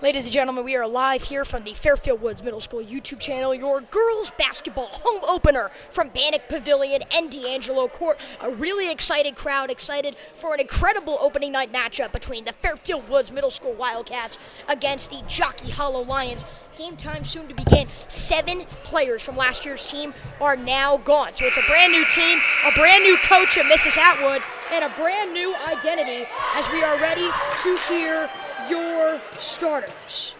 Ladies and gentlemen, we are live here from the Fairfield Woods Middle School YouTube channel, your girls basketball home opener from Bannock Pavilion and D'Angelo Court. A really excited crowd, excited for an incredible opening night matchup between the Fairfield Woods Middle School Wildcats against the Jockey Hollow Lions. Game time soon to begin. 7 players from last year's team are now gone. So it's a brand new team, a brand new coach at Mrs. Atwood, and a brand new identity as we are ready to hear your starters.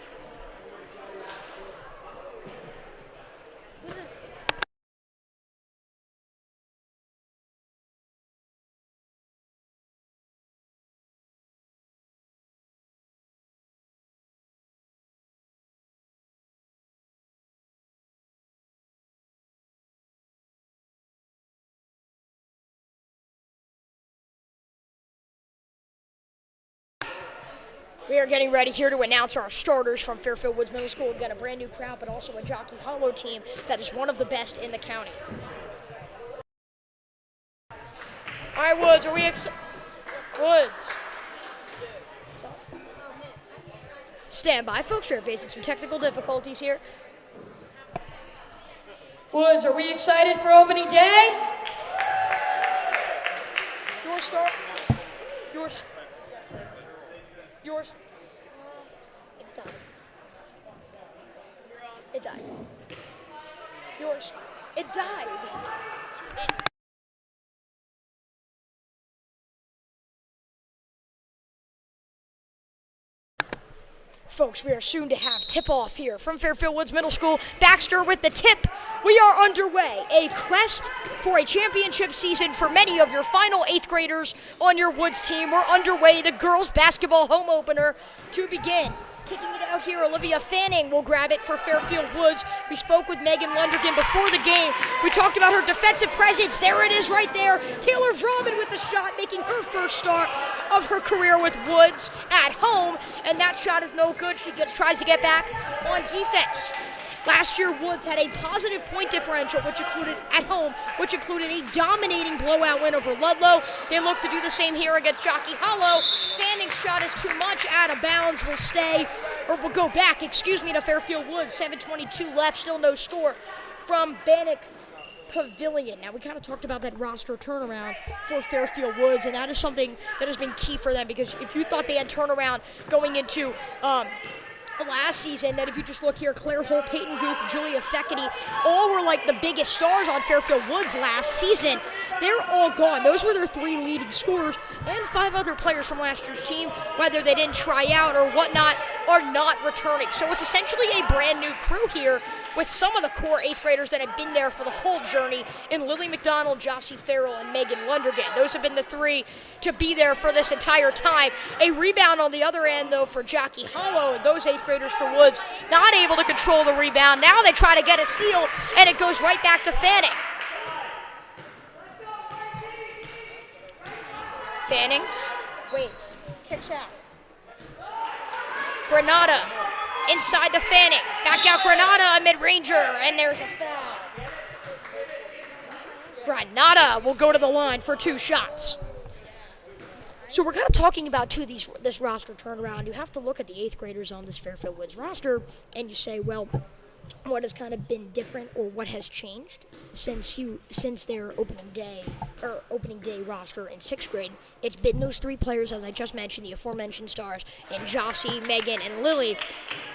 We are getting ready here to announce our starters from Fairfield Woods Middle School. We've got a brand new crowd, but also a Jockey Hollow team that is one of the best in the county. All right, Woods, are we Woods. Stand by, folks. We're facing some technical difficulties here. Woods, are we excited for opening day? Your start. Yours. It died. It died. Yours. It died. Folks, we are soon to have tip-off here from Fairfield Woods Middle School. Baxter with the tip. We are underway. A quest for a championship season for many of your final 8th graders on your Woods team. We're underway. The girls basketball home opener to begin. Kicking it out here, Olivia Fanning will grab it for Fairfield Woods. We spoke with Megan Lundergan before the game. We talked about her defensive presence. There it is right there. Taylor Vrooman with the shot, making her first start of her career with Woods at home. And that shot is no good. She tries to get back on defense. Last year, Woods had a positive point differential, which included at home, which included a dominating blowout win over Ludlow. They look to do the same here against Jockey Hollow. Fanning's shot is too much, out of bounds, will go back, to Fairfield Woods. 7:22 left, still no score from Bannock Pavilion. Now, we kind of talked about that roster turnaround for Fairfield Woods, and that is something that has been key for them, because if you thought they had turnaround going into last season, that if you just look here, Claire Holt, Peyton Guth, Julia Feckety, all were like the biggest stars on Fairfield Woods last season. They're all gone. Those were their 3 leading scorers, and 5 other players from last year's team, whether they didn't try out or whatnot, are not returning. So it's essentially a brand new crew here with some of the core 8th graders that have been there for the whole journey in Lily McDonald, Jossie Farrell, and Megan Lundergan. Those have been the 3 to be there for this entire time. A rebound on the other end, though, for Jockey Hollow, and those 8th graders for Woods not able to control the rebound. Now they try to get a steal, and it goes right back to Fanning. Fanning waits, kicks out. Granada inside to Fanning. Back out Granada, a mid-ranger, and there's a foul. Granada will go to the line for 2 shots. So we're kind of talking about this roster turnaround. You have to look at the 8th graders on this Fairfield Woods roster, and you say, well, what has kind of been different, or what has changed since their opening day roster in 6th grade? It's been those 3 players, as I just mentioned, the aforementioned stars, and Jossie, Megan, and Lily.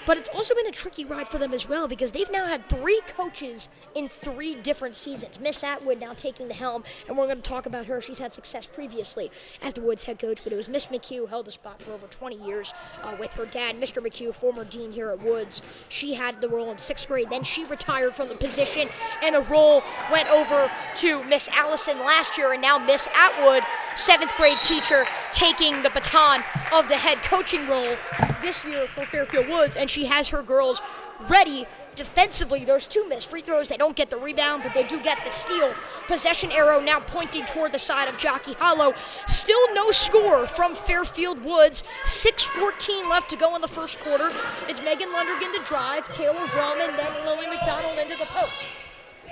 But it's also been a tricky ride for them as well, because they've now had 3 coaches in 3 different seasons. Miss Atwood now taking the helm, and we're going to talk about her. She's had success previously as the Woods head coach, but it was Miss McHugh who held the spot for over 20 years with her dad, Mr. McHugh, former dean here at Woods. She had the role in 6th grade. Then she retired from the position, and the role went over to Miss Allison last year, and now Miss Atwood, 7th grade teacher, taking the baton of the head coaching role this year for Fairfield Woods, and she has her girls ready defensively. There's 2 missed free throws. They don't get the rebound, but they do get the steal. Possession arrow now pointing toward the side of Jockey Hollow. Still no score from Fairfield Woods. 6:14 left to go in the first quarter. It's Megan Lundergan to drive, Taylor Vrooman, then Lily McDonald into the post.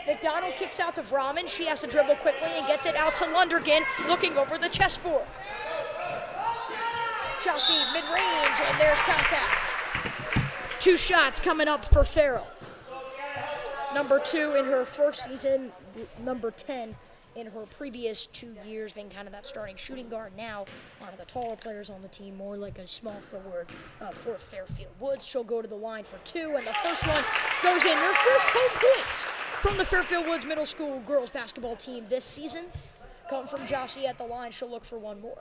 McDonald kicks out to Vrooman. She has to dribble quickly and gets it out to Lundergan, looking over the chessboard. Jossie mid-range, and there's contact. 2 shots coming up for Farrell. Number 2 in her first season, number 10 in her previous 2 years, being kind of that starting shooting guard. Now, one of the taller players on the team, more like a small forward for Fairfield Woods. She'll go to the line for 2, and the first one goes in. Your first home points from the Fairfield Woods Middle School girls basketball team this season come from Jockey at the line. She'll look for one more.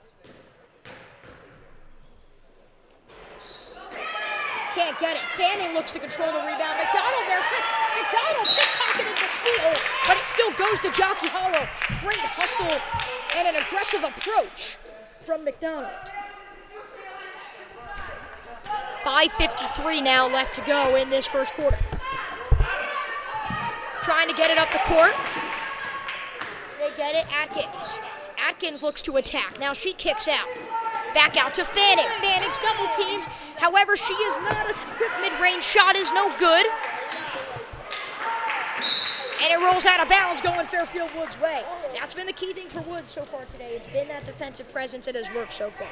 Can't get it. Fanning looks to control the rebound. McDonald there. McDonald pickpocketed the steal, but it still goes to Jockey Hollow. Great hustle and an aggressive approach from McDonald. 5:53 now left to go in this first quarter. Trying to get it up the court. They get it. Atkins. Atkins looks to attack. Now she kicks out. Back out to Fanning. Fanning's double teamed. However, she is not a quick mid-range shot is no good. And it rolls out of bounds going Fairfield Woods' way. That's been the key thing for Woods so far today. It's been that defensive presence that has worked so far.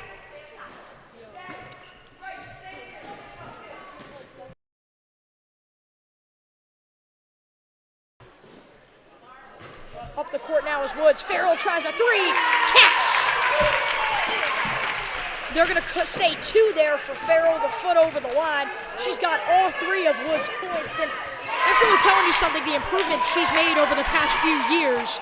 Up the court now is Woods. Farrell tries a 3. Catch! They're going to say 2 there for Farrell, the foot over the line. She's got all 3 of Woods' points, and that's really telling you something, the improvements she's made over the past few years.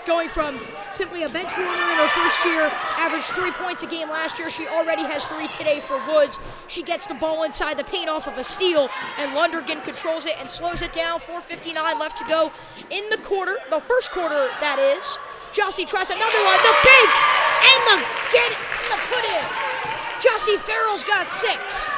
Going from simply a bench warmer in her first year, averaged 3 points a game last year. She already has 3 today for Woods. She gets the ball inside the paint off of a steal, and Lundergan controls it and slows it down. 4:59 left to go in the quarter, the first quarter, that is. Jockey tries another one, the big, and the get it, and the put in. Jockey Farrell's got 6.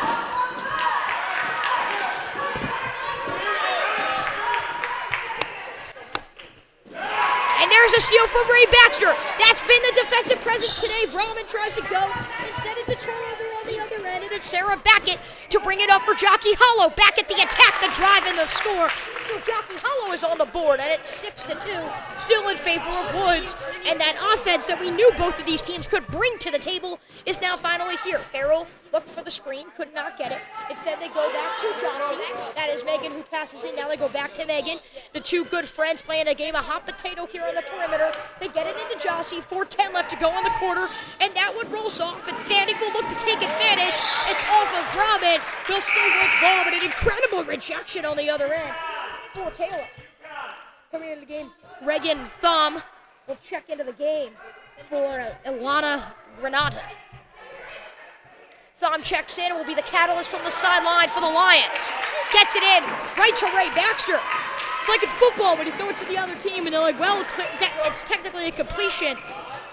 And there's a steal from Ray Baxter. That's been the defensive presence today. Vrooman tries to go. Instead, it's a turnover on the other end, and it's Sarah Backett to bring it up for Jockey Hollow. Back at the attack, the drive, and the score. So Jockey Hollow is on the board, and it's 6-2, still in favor of Woods. And that offense that we knew both of these teams could bring to the table is now finally here. Farrell looked for the screen, could not get it. Instead, they go back to Johnson. That is Megan who passes in. Now they go back to Megan. The 2 good friends playing a game of hot potato here on the perimeter. They get it into Jockey. 4:10 left to go in the quarter, and that one rolls off, and Fanning will look to take advantage. It's off of Vrooman. They'll stay Woods' ball, but an incredible rejection on the other end for Taylor. Coming into the game, Reagan Thumb will check into the game for Ilana Renata. Thom checks in and will be the catalyst from the sideline for the Lions. Gets it in, right to Ray Baxter. It's like in football when you throw it to the other team and they're like, well, it's technically a completion.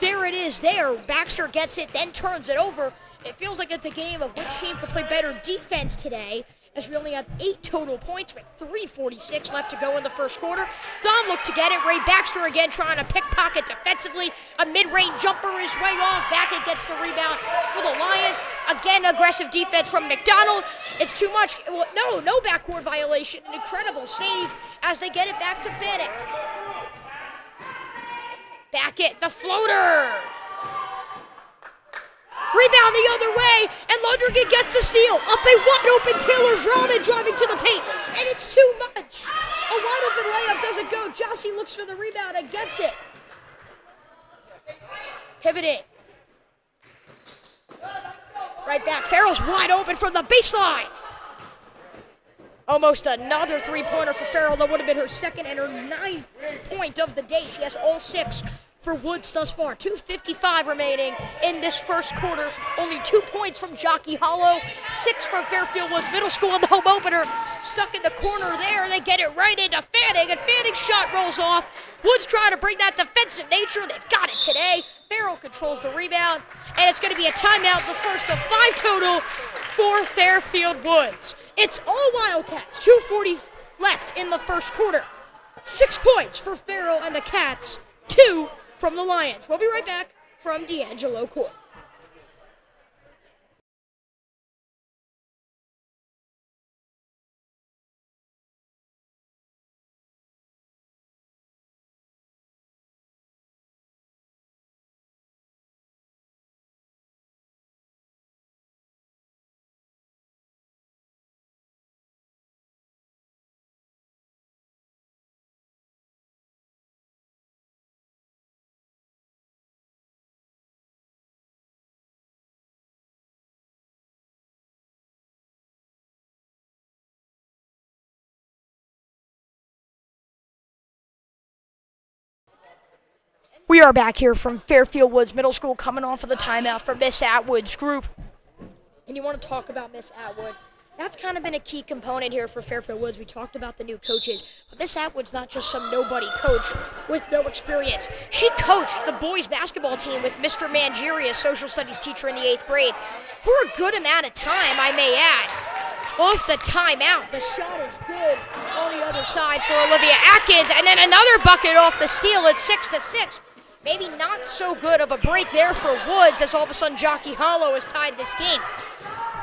There it is there. Baxter gets it, then turns it over. It feels like it's a game of which team could play better defense today, as we only have 8 total points with 3:46 left to go in the first quarter. Thom looked to get it. Ray Baxter again trying to pickpocket defensively. A mid-range jumper is way off. Backett gets the rebound for the Lions. Again, aggressive defense from McDonald. It's too much. No backcourt violation. An incredible save as they get it back to Fanning. Backett, the floater. Rebound the other way, and Lundergan gets the steal. Up a wide-open Taylor Vrooman driving to the paint, and it's too much. A wide-open layup doesn't go. Jockey looks for the rebound and gets it. Pivoting. Right back. Farrell's wide open from the baseline. Almost another 3-pointer for Farrell. That would have been her second and her 9th point of the day. She has all 6 for Woods thus far. 2:55 remaining in this first quarter. Only 2 points from Jockey Hollow. 6 from Fairfield Woods Middle School in the home opener. Stuck in the corner there. They get it right into Fanning, and Fanning's shot rolls off. Woods trying to bring that defensive nature. They've got it today. Farrell controls the rebound, and it's going to be a timeout, the first of 5 total for Fairfield Woods. It's all Wildcats. 2:40 left in the first quarter. 6 points for Farrell and the Cats. 2 from the Lions. We'll be right back from D'Angelo Court. We are back here from Fairfield Woods Middle School, coming off of the timeout from Miss Atwood's group. And you want to talk about Miss Atwood. That's kind of been a key component here for Fairfield Woods. We talked about the new coaches, but Miss Atwood's not just some nobody coach with no experience. She coached the boys basketball team with Mr. Mangieri, a social studies teacher in the 8th grade, for a good amount of time, I may add. Off the timeout, the shot is good on the other side for Olivia Atkins, and then another bucket off the steal. It's 6-6. Maybe not so good of a break there for Woods, as all of a sudden Jockey Hollow has tied this game.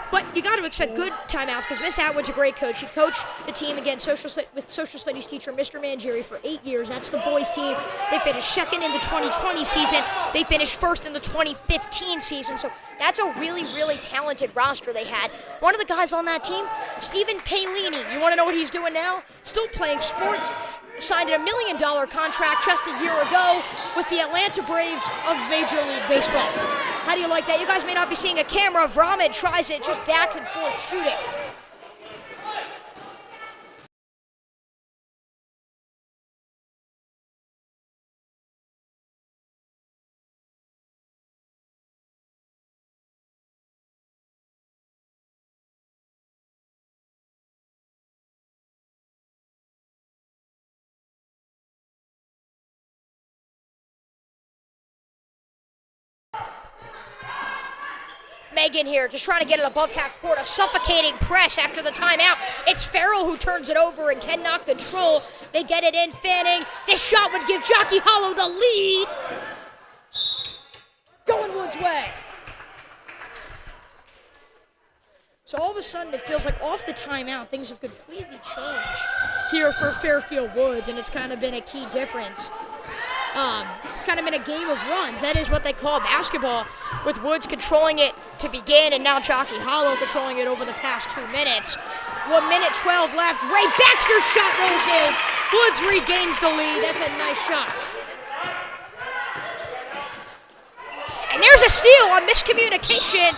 But you got to expect good timeouts because Miss Atwood's a great coach. She coached the team against with social studies teacher Mr. Mangieri for 8 years. That's the boys team. They finished second in the 2020 season. They finished first in the 2015 season. So that's a really, really talented roster they had. One of the guys on that team, Stephen Palini. You want to know what he's doing now? Still playing sports. Signed a $1 million contract just a year ago with the Atlanta Braves of Major League Baseball. How do you like that? You guys may not be seeing a camera. Vrahmed tries it, just back and forth shooting. Megan here, just trying to get it above half court. A suffocating press after the timeout. It's Farrell who turns it over and cannot control. They get it in, Fanning. This shot would give Jockey Hollow the lead. Going Woods' way. So all of a sudden, it feels like off the timeout, things have completely changed here for Fairfield Woods, and it's kind of been a key difference. It's kind of been a game of runs. That is what they call basketball, with Woods controlling it to begin and now Jockey Hollow controlling it over the past 2 minutes. 1 minute 12 left. Ray Baxter's shot rolls in. Woods regains the lead. That's a nice shot. And there's a steal on miscommunication,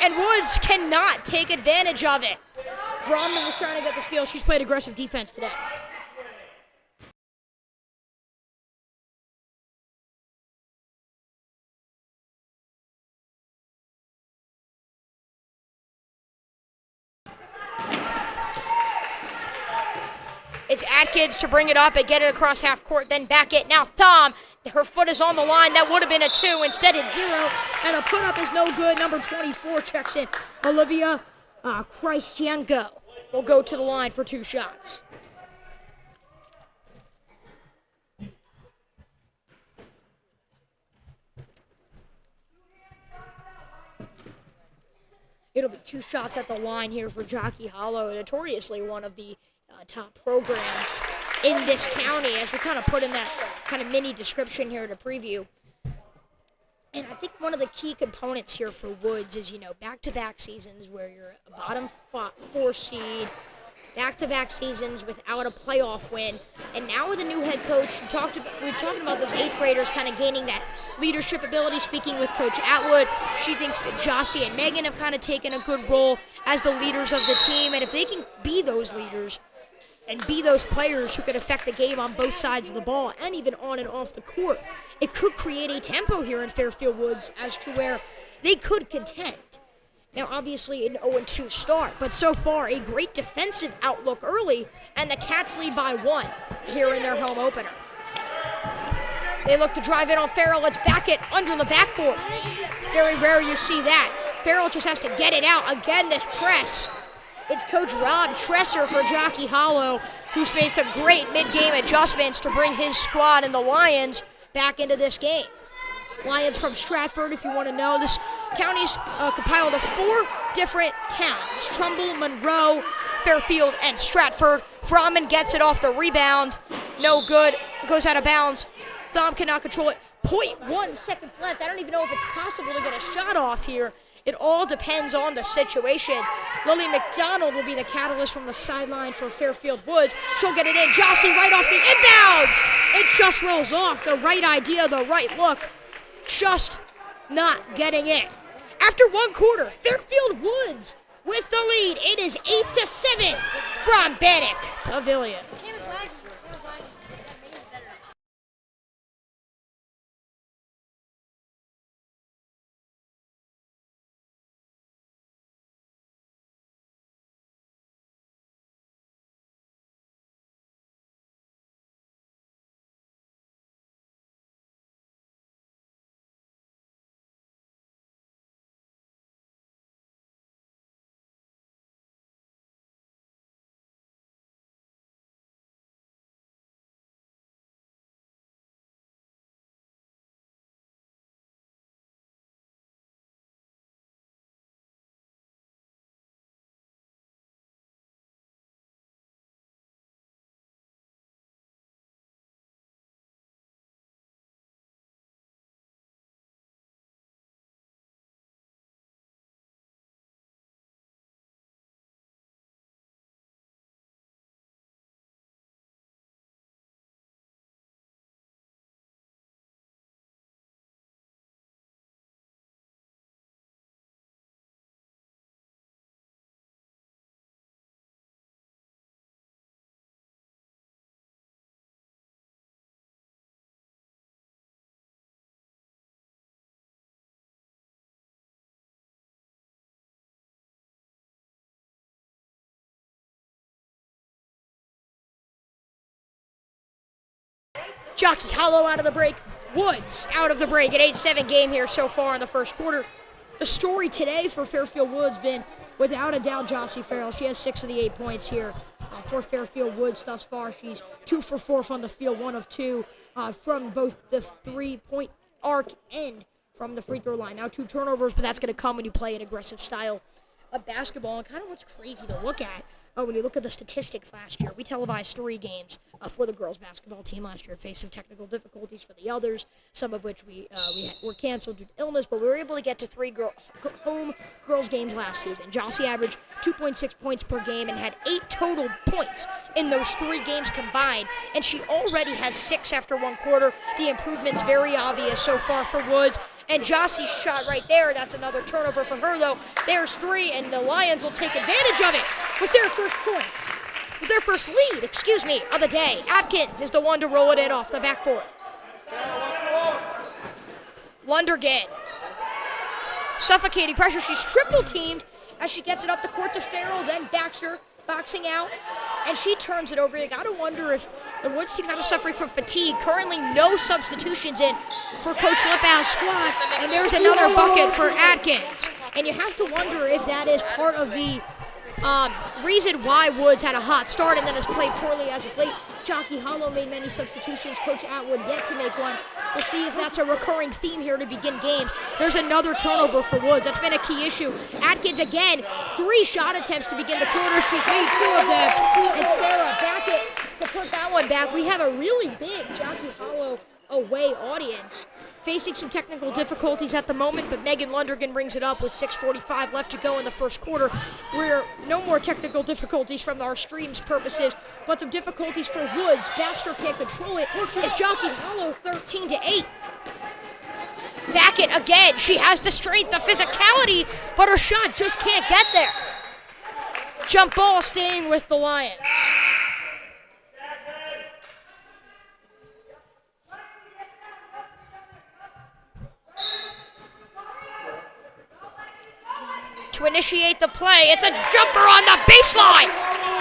and Woods cannot take advantage of it. Vrahmed was trying to get the steal. She's played aggressive defense today. It's Atkins to bring it up and get it across half court, then back it. Now Thom, her foot is on the line. That would have been a 2. Instead it's 0, and the put-up is no good. Number 24 checks in. Olivia Christiango will go to the line for 2 shots. It'll be 2 shots at the line here for Jockey Hollow, notoriously one of the top programs in this county, as we kind of put in that kind of mini description here to preview. And I think one of the key components here for Woods is, back-to-back seasons where you're a bottom 4 seed, back-to-back seasons without a playoff win, and now with a new head coach, we're talking about those 8th graders kind of gaining that leadership ability. Speaking with Coach Atwood, she thinks that Jossie and Megan have kind of taken a good role as the leaders of the team, and if they can be those leaders and be those players who could affect the game on both sides of the ball and even on and off the court, it could create a tempo here in Fairfield Woods as to where they could contend. Now, obviously, an 0-2 start, but so far, a great defensive outlook early, and the Cats lead by 1 here in their home opener. They look to drive in on Farrell. Let's back it under the backboard. Very rare you see that. Farrell just has to get it out. Again, this press. It's Coach Rob Tresser for Jockey Hollow, who's made some great mid-game adjustments to bring his squad and the Lions back into this game. Lions from Stratford, if you want to know. This county's compiled of 4 different towns. It's Trumbull, Monroe, Fairfield, and Stratford. Vrahmed gets it off the rebound. No good. Goes out of bounds. Thom cannot control it. 0.1 seconds left. I don't even know if it's possible to get a shot off here. It all depends on the situations. Lily McDonald will be the catalyst from the sideline for Fairfield Woods. She'll get it in. Jossie right off the inbounds. It just rolls off. The right idea, the right look. Just not getting it. After 1 quarter, Fairfield Woods with the lead. It is 8-7 from Bannock Pavilion. Jockey Hollow out of the break. Woods out of the break. An 8-7 game here so far in the first quarter. The story today for Fairfield Woods been, without a doubt, Jossie Farrell. She has 6 of the 8 points here for Fairfield Woods thus far. She's 2 for 4 from the field, 1 of 2 from both the three-point arc and from the free throw line. Now 2 turnovers, but that's going to come when you play an aggressive style of basketball. And kind of what's crazy to look at, when you look at the statistics last year, we televised 3 games for the girls basketball team last year, faced some technical difficulties for the others, some of which were canceled due to illness, but we were able to get to 3 home girls games last season. Jossie averaged 2.6 points per game and had 8 total points in those 3 games combined, and she already has 6 after 1 quarter. The improvement's very obvious so far for Woods. And Jossie's shot right there, that's another turnover for her, though. There's 3, and the Lions will take advantage of it with their first points. With their first lead, of the day. Atkins is the one to roll it in off the backboard. Lundergan. Suffocating pressure. She's triple-teamed as she gets it up the court to Farrell, then Baxter boxing out, and she turns it over. You got to wonder if the Woods team kind of suffering from fatigue. Currently no substitutions in for Coach Lippau's squad, and there's another bucket for Atkins. And you have to wonder if that is part of the reason why Woods had a hot start and then has played poorly as of late. Jockey Hollow made many substitutions. Coach Atwood yet to make one. We'll see if that's a recurring theme here to begin games. There's another turnover for Woods. That's been a key issue. Atkins again, 3 shot attempts to begin the quarter. She's made 2 of them. And Sarah Backett to put that one back. We have a really big Jockey Hollow away audience. Facing some technical difficulties at the moment, but Megan Lundergan brings it up with 6:45 left to go in the first quarter. We're no more technical difficulties from our stream's purposes, but some difficulties for Woods. Baxter can't control it. It's Jockey Hollow 13-8. Backett again. She has the strength, the physicality, but her shot just can't get there. Jump ball staying with the Lions. To initiate the play, it's a jumper on the baseline,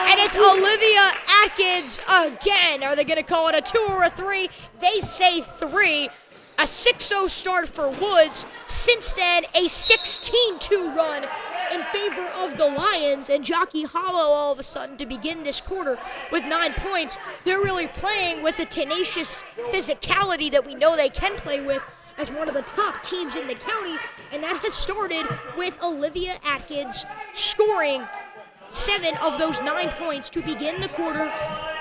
and it's Olivia Atkins again. Are they going to call it a 2 or a 3? They say 3. A 6-0 start for Woods. Since then, a 16-2 run in favor of the Lions, and Jockey Hollow all of a sudden to begin this quarter with 9 points. They're really playing with the tenacious physicality that we know they can play with as one of the top teams in the county, and that has started with Olivia Atkins scoring 7 of those 9 points to begin the quarter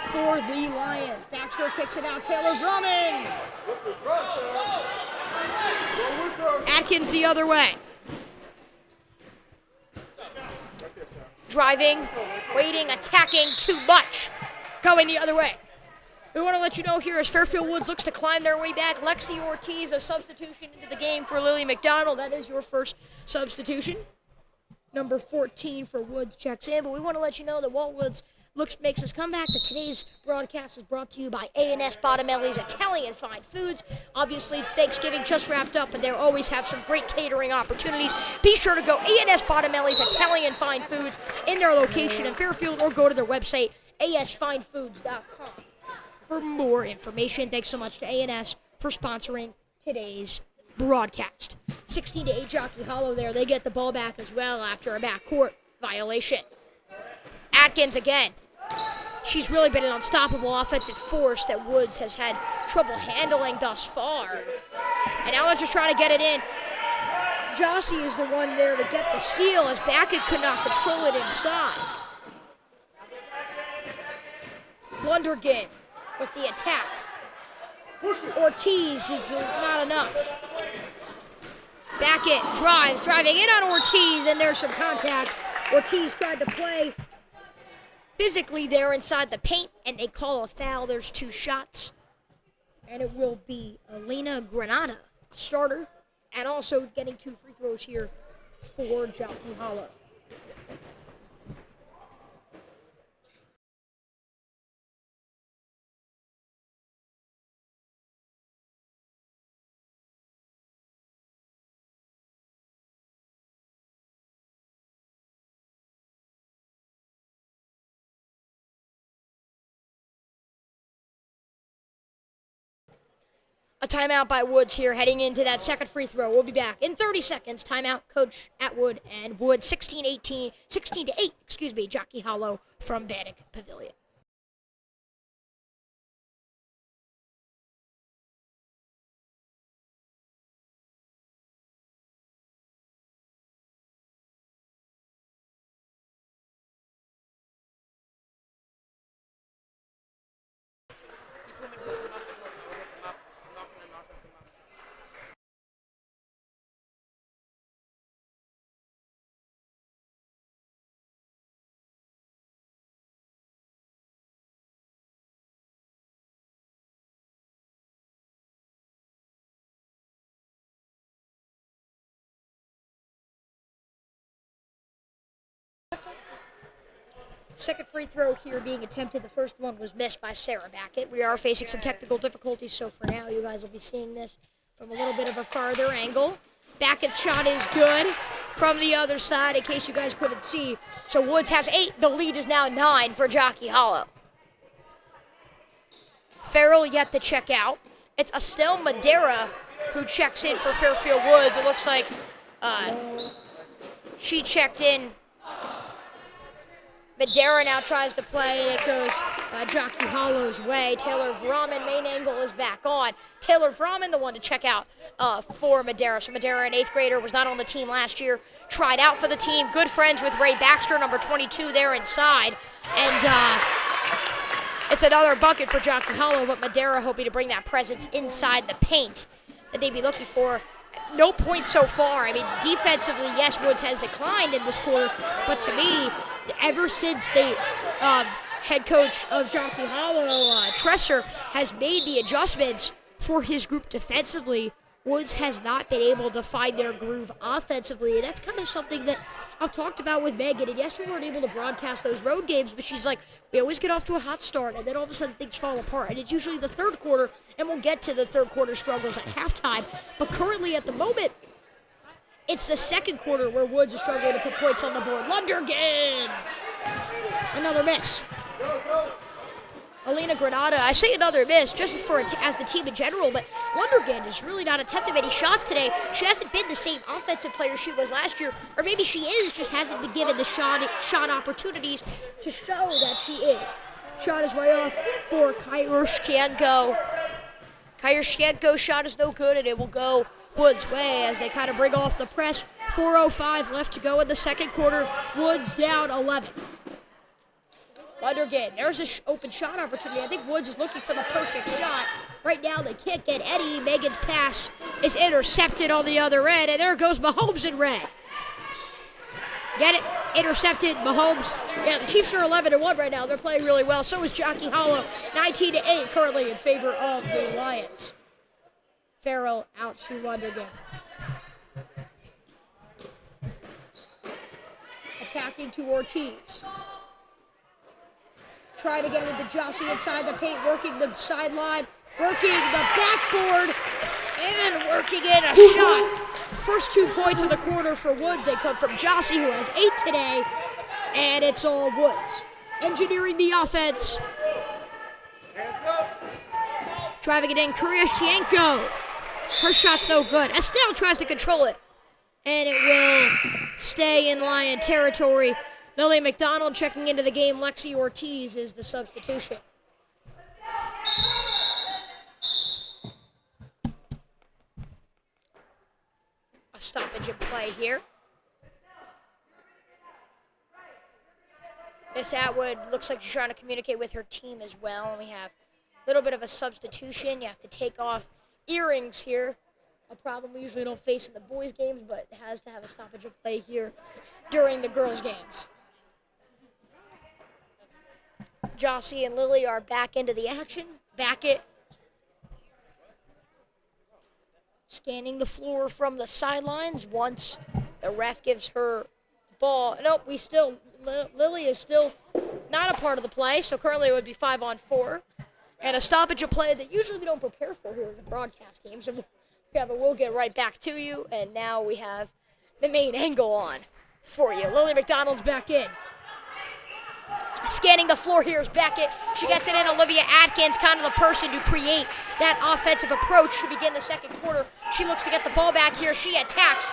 for the Lions. Baxter kicks it out, Taylor Drummond. Atkins the other way. Driving, waiting, attacking, too much. Going the other way. We want to let you know here as Fairfield Woods looks to climb their way back. Lexi Ortiz, a substitution into the game for Lily McDonald. That is your first substitution. Number 14 for Woods checks in. But we want to let you know that Walt Woods makes his comeback. That today's broadcast is brought to you by A&S Battimelli's Italian Fine Foods. Obviously, Thanksgiving just wrapped up, and they always have some great catering opportunities. Be sure to go A&S Battimelli's Italian Fine Foods in their location in Fairfield, or go to their website, asfinefoods.com. for more information. Thanks so much to A&S for sponsoring today's broadcast. 16-8 Jockey Hollow there. They get the ball back as well after a backcourt violation. Atkins again. She's really been an unstoppable offensive force that Woods has had trouble handling thus far. And now they're just trying to get it in. Jossie is the one there to get the steal as Backett could not control it inside. Lundergan with the attack. Ortiz is not enough. Backett driving in on Ortiz, and there's some contact. Ortiz tried to play physically there inside the paint, and they call a foul. There's 2 shots, and it will be Elena Granada, a starter, and also getting 2 free throws here for Jockey Hollow. A timeout by Woods here heading into that second free throw. We'll be back in 30 seconds. Timeout, Coach Atwood and Wood, 16-8, Jockey Hollow from Bannock Pavilion. Second free throw here being attempted. The first one was missed by Sarah Backett. We are facing some technical difficulties, so for now you guys will be seeing this from a little bit of a farther angle. Backett's shot is good from the other side, in case you guys couldn't see. So Woods has 8. The lead is now 9 for Jockey Hollow. Farrell yet to check out. It's Estelle Madera who checks in for Fairfield Woods. It looks like she checked in. Madera now tries to play, and it goes Jockey Hollow's way. Taylor Vrahman, main angle, is back on. Taylor Vrahman, the one to check out for Madera. So Madera, an 8th grader, was not on the team last year, tried out for the team. Good friends with Ray Baxter, number 22, there inside. And it's another bucket for Jockey Hollow, but Madera hoping to bring that presence inside the paint that they'd be looking for. No points so far. I mean, defensively, yes, Woods has declined in this quarter, but to me, ever since the head coach of Jockey Hollow, Tresser, has made the adjustments for his group defensively, Woods has not been able to find their groove offensively, and that's kind of something that I've talked about with Megan. And yes, we weren't able to broadcast those road games, but she's like, we always get off to a hot start, and then all of a sudden things fall apart. And it's usually the third quarter, and we'll get to the third quarter struggles at halftime. But currently, at the moment, it's the second quarter where Woods is struggling to put points on the board. Lundergan! Another miss. Alina Granada, I say another miss just for as the team in general, but Lundergan has really not attempted many shots today. She hasn't been the same offensive player she was last year, or maybe she is, just hasn't been given the shot opportunities to show that she is. Shot is way off for Kyershchenko. Kyershchenko's shot is no good, and it will go Woods' way as they kind of bring off the press. 4:05 left to go in the second quarter. Woods down 11. Lundergan, there's an open shot opportunity. I think Woods is looking for the perfect shot. Right now they can't get any. Megan's pass is intercepted on the other end, and there goes Mahomes in red. Get it? Intercepted. Mahomes. Yeah, the Chiefs are 11-1 right now. They're playing really well. So is Jockey Hollow, 19-8 currently in favor of the Lions. Farrell out to Lundergan. Attacking to Ortiz. Trying to get it into Jossie inside the paint, working the sideline, working the backboard, and working in a shot. First 2 points of the quarter for Woods. They come from Jossie, who has 8 today, and it's all Woods. Engineering the offense. Hands up. Driving it in, Kyershchenko. Her shot's no good. Estelle tries to control it, and it will stay in Lion territory. Lily McDonald checking into the game. Lexi Ortiz is the substitution. A stoppage in play here. Miss Atwood looks like she's trying to communicate with her team as well. And we have a little bit of a substitution. You have to take off earrings here. A problem we usually don't face in the boys' games, but it has to have a stoppage in play here during the girls' games. Jossie and Lily are back into the action. Backett scanning the floor from the sidelines once the ref gives her ball. Nope, Lily is still not a part of the play, so currently it would be 5-on-4. And a stoppage of play that usually we don't prepare for here in the broadcast team. So we'll get right back to you. And now we have the main angle on for you. Lily McDonald's back in. Scanning the floor here is Beckett. She gets it in. Olivia Atkins, kind of the person to create that offensive approach to begin the second quarter. She looks to get the ball back here. She attacks,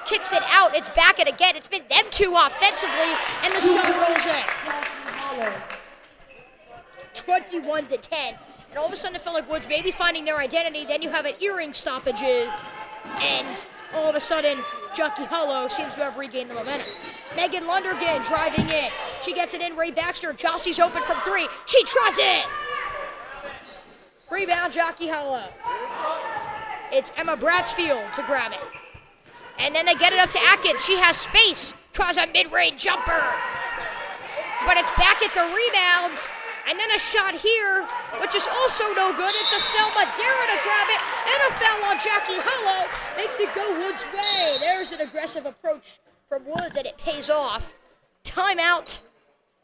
kicks it out. It's Beckett again. It's been them two offensively, and the shot rolls in. 21-10. And all of a sudden it felt like Woods maybe finding their identity. Then you have an earring stoppage, and all of a sudden Jockey Hollow seems to have regained the momentum. Megan Lundergan driving in. She gets it in. Ray Baxter. Jossy's open from three. She tries it. Rebound, Jockey Hollow. It's Emma Bratsfield to grab it. And then they get it up to Atkins. She has space. Tries a mid-range jumper. But it's back at the rebound. And then a shot here, which is also no good. It's Estelle Madera to grab it. And a foul on Jockey Hollow. Makes it go Woods' way. There's an aggressive approach from Woods, and it pays off. Timeout,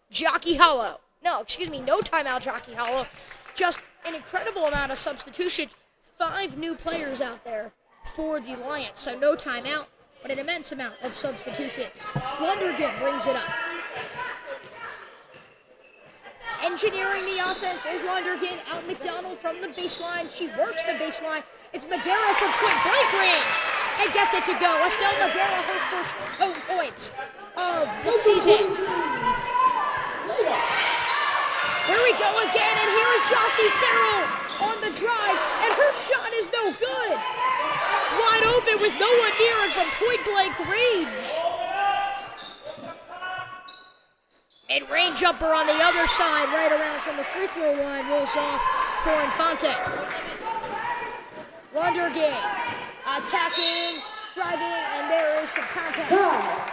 Jockey Hollow. No timeout, Jockey Hollow. Just an incredible amount of substitutions. 5 new players out there for the Lions. So no timeout, but an immense amount of substitutions. Lundergan brings it up. Engineering the offense is Lundergan. Out McDonald from the baseline. She works the baseline. It's Madera from point-blank range and gets it to go. Estelle Madera, her first home points of the season. Here we go again, and here is Jossie Farrell on the drive, and her shot is no good. Wide open with no one near it from point-blank range. Mid-range jumper on the other side, right around from the free throw line, rolls off for Infante. Lundergan attacking, driving, and there is some contact.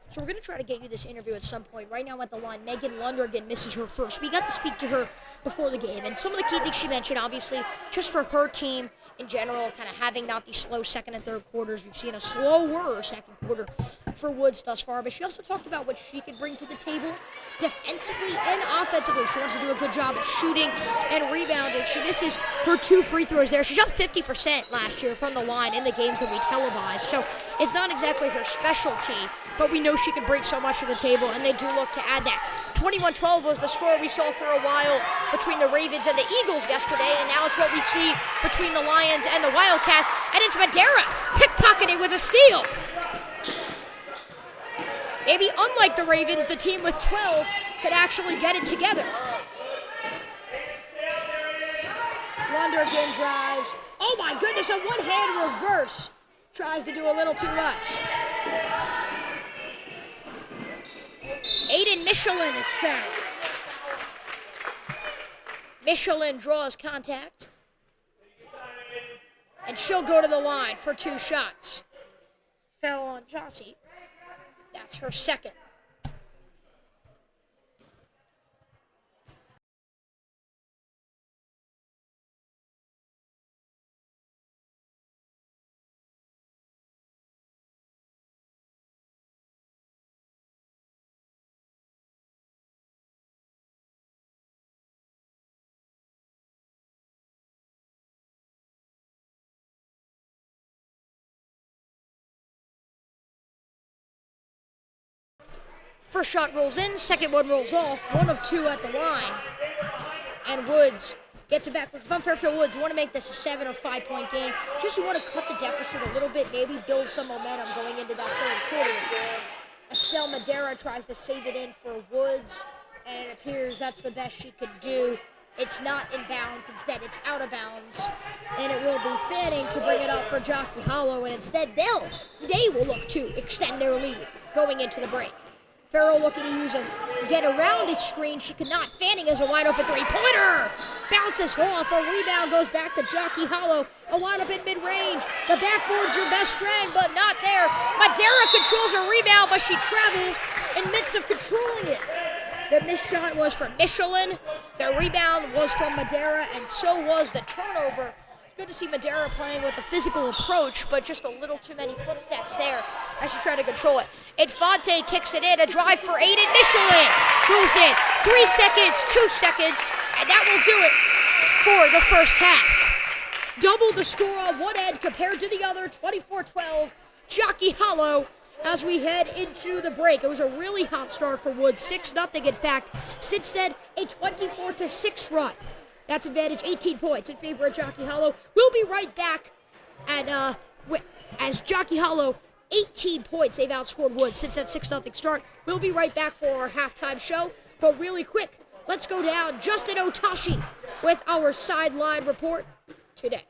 So we're going to try to get you this interview at some point. Right now at the line, Megan Lundergan misses her first. We got to speak to her before the game. And some of the key things she mentioned, obviously, just for her team in general, kind of having not these slow second and third quarters. We've seen a slower second quarter for Woods thus far. But she also talked about what she could bring to the table defensively and offensively. She wants to do a good job at shooting and rebounding. She misses her 2 free throws there. She shot 50% last year from the line in the games that we televised. So it's not exactly her specialty, but we know she can bring so much to the table, and they do look to add that. 21-12 was the score we saw for a while between the Ravens and the Eagles yesterday, and now it's what we see between the Lions and the Wildcats, and it's Madera pickpocketing with a steal. Maybe unlike the Ravens, the team with 12 could actually get it together. Lundergan drives. Oh my goodness, a one-hand reverse. Tries to do a little too much. Aiden Michelin is fouled. Michelin draws contact. And she'll go to the line for 2 shots. Foul on Jossie. That's her second. First shot rolls in, second one rolls off, 1 of 2 at the line. And Woods gets it back. If I'm Fairfield Woods, you want to make this a 7 or 5 point game. Just you want to cut the deficit a little bit, maybe build some momentum going into that third quarter. Estelle Madera tries to save it in for Woods, and it appears that's the best she could do. It's not in bounds, instead it's out of bounds. And it will be Fanning to bring it up for Jockey Hollow, and instead they will look to extend their lead going into the break. Farrell looking to get around his screen. She could not. Fanning has a wide open 3-pointer. Bounces off. A rebound goes back to Jockey Hollow. A wide open mid-range. The backboard's your best friend, but not there. Madera controls her rebound, but she travels in midst of controlling it. The missed shot was from Michelin. The rebound was from Madera, and so was the turnover Good to see Madera playing with a physical approach, but just a little too many footsteps there as she tried to control it. Infante kicks it in, a drive for Aiden Michelin. Goes in, 3 seconds, 2 seconds, and that will do it for the first half. Double the score on one end compared to the other, 24-12, Jockey Hollow. As we head into the break, it was a really hot start for Woods, 6-0 in fact. Since then, a 24-6 run. That's advantage 18 points in favor of Jockey Hollow. We'll be right back. And as Jockey Hollow, 18 points they've outscored Woods since that 6-0 start. We'll be right back for our halftime show. But really quick, let's go down Justin Otashi with our sideline report today.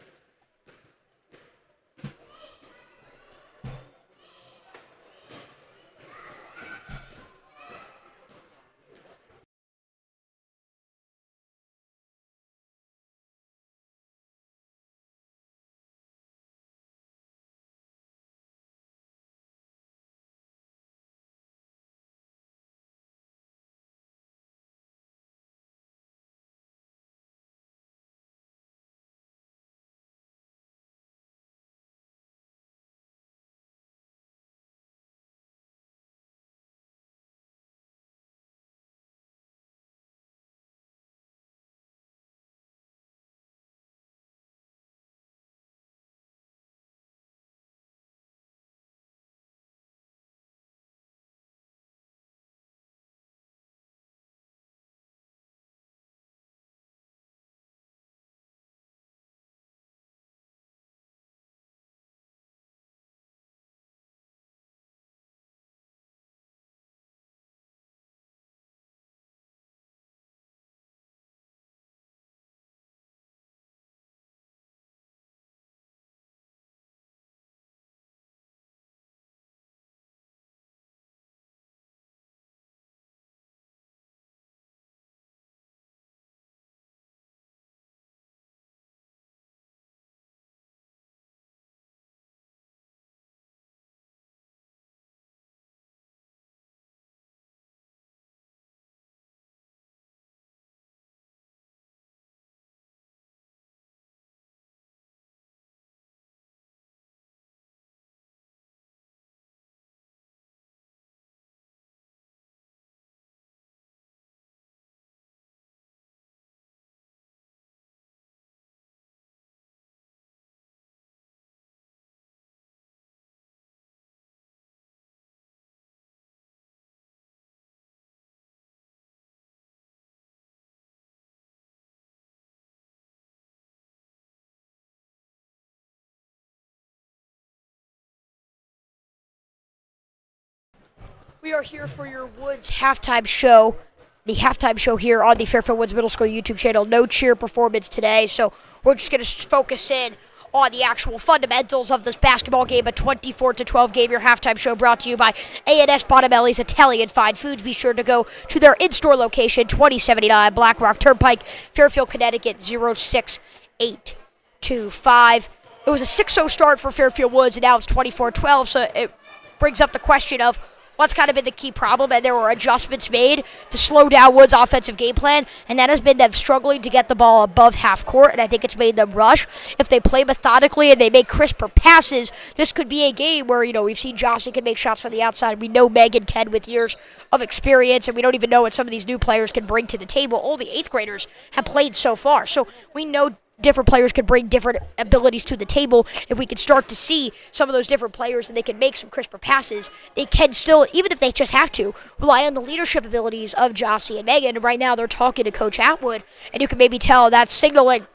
We are here for your Woods halftime show. The halftime show here on the Fairfield Woods Middle School YouTube channel. No cheer performance today, so we're just going to focus in on the actual fundamentals of this basketball game, a 24-12 game. Your halftime show brought to you by A&S Battimelli's Italian Fine Foods. Be sure to go to their in-store location, 2079 Black Rock Turnpike, Fairfield, Connecticut, 06825. It was a 6-0 start for Fairfield Woods, and now it's 24-12, so it brings up the question of what's kind of been the key problem, and there were adjustments made to slow down Woods' offensive game plan, and that has been them struggling to get the ball above half court, and I think it's made them rush. If they play methodically and they make crisper passes, this could be a game where, we've seen Jossie can make shots from the outside. We know Megan can with years of experience, and we don't even know what some of these new players can bring to the table. All the 8th graders have played so far, so we know different players could bring different abilities to the table. If we could start to see some of those different players and they can make some crisper passes, they can still, even if they just have to, rely on the leadership abilities of Jossie and Megan. Right now they're talking to Coach Atwood, and you can maybe tell that's signaling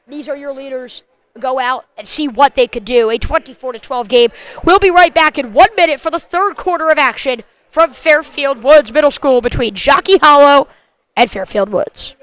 these are your leaders. Go out and see what they could do. A 24-12 game. We'll be right back in 1 minute for the third quarter of action from Fairfield Woods Middle School between Jockey Hollow and Fairfield Woods.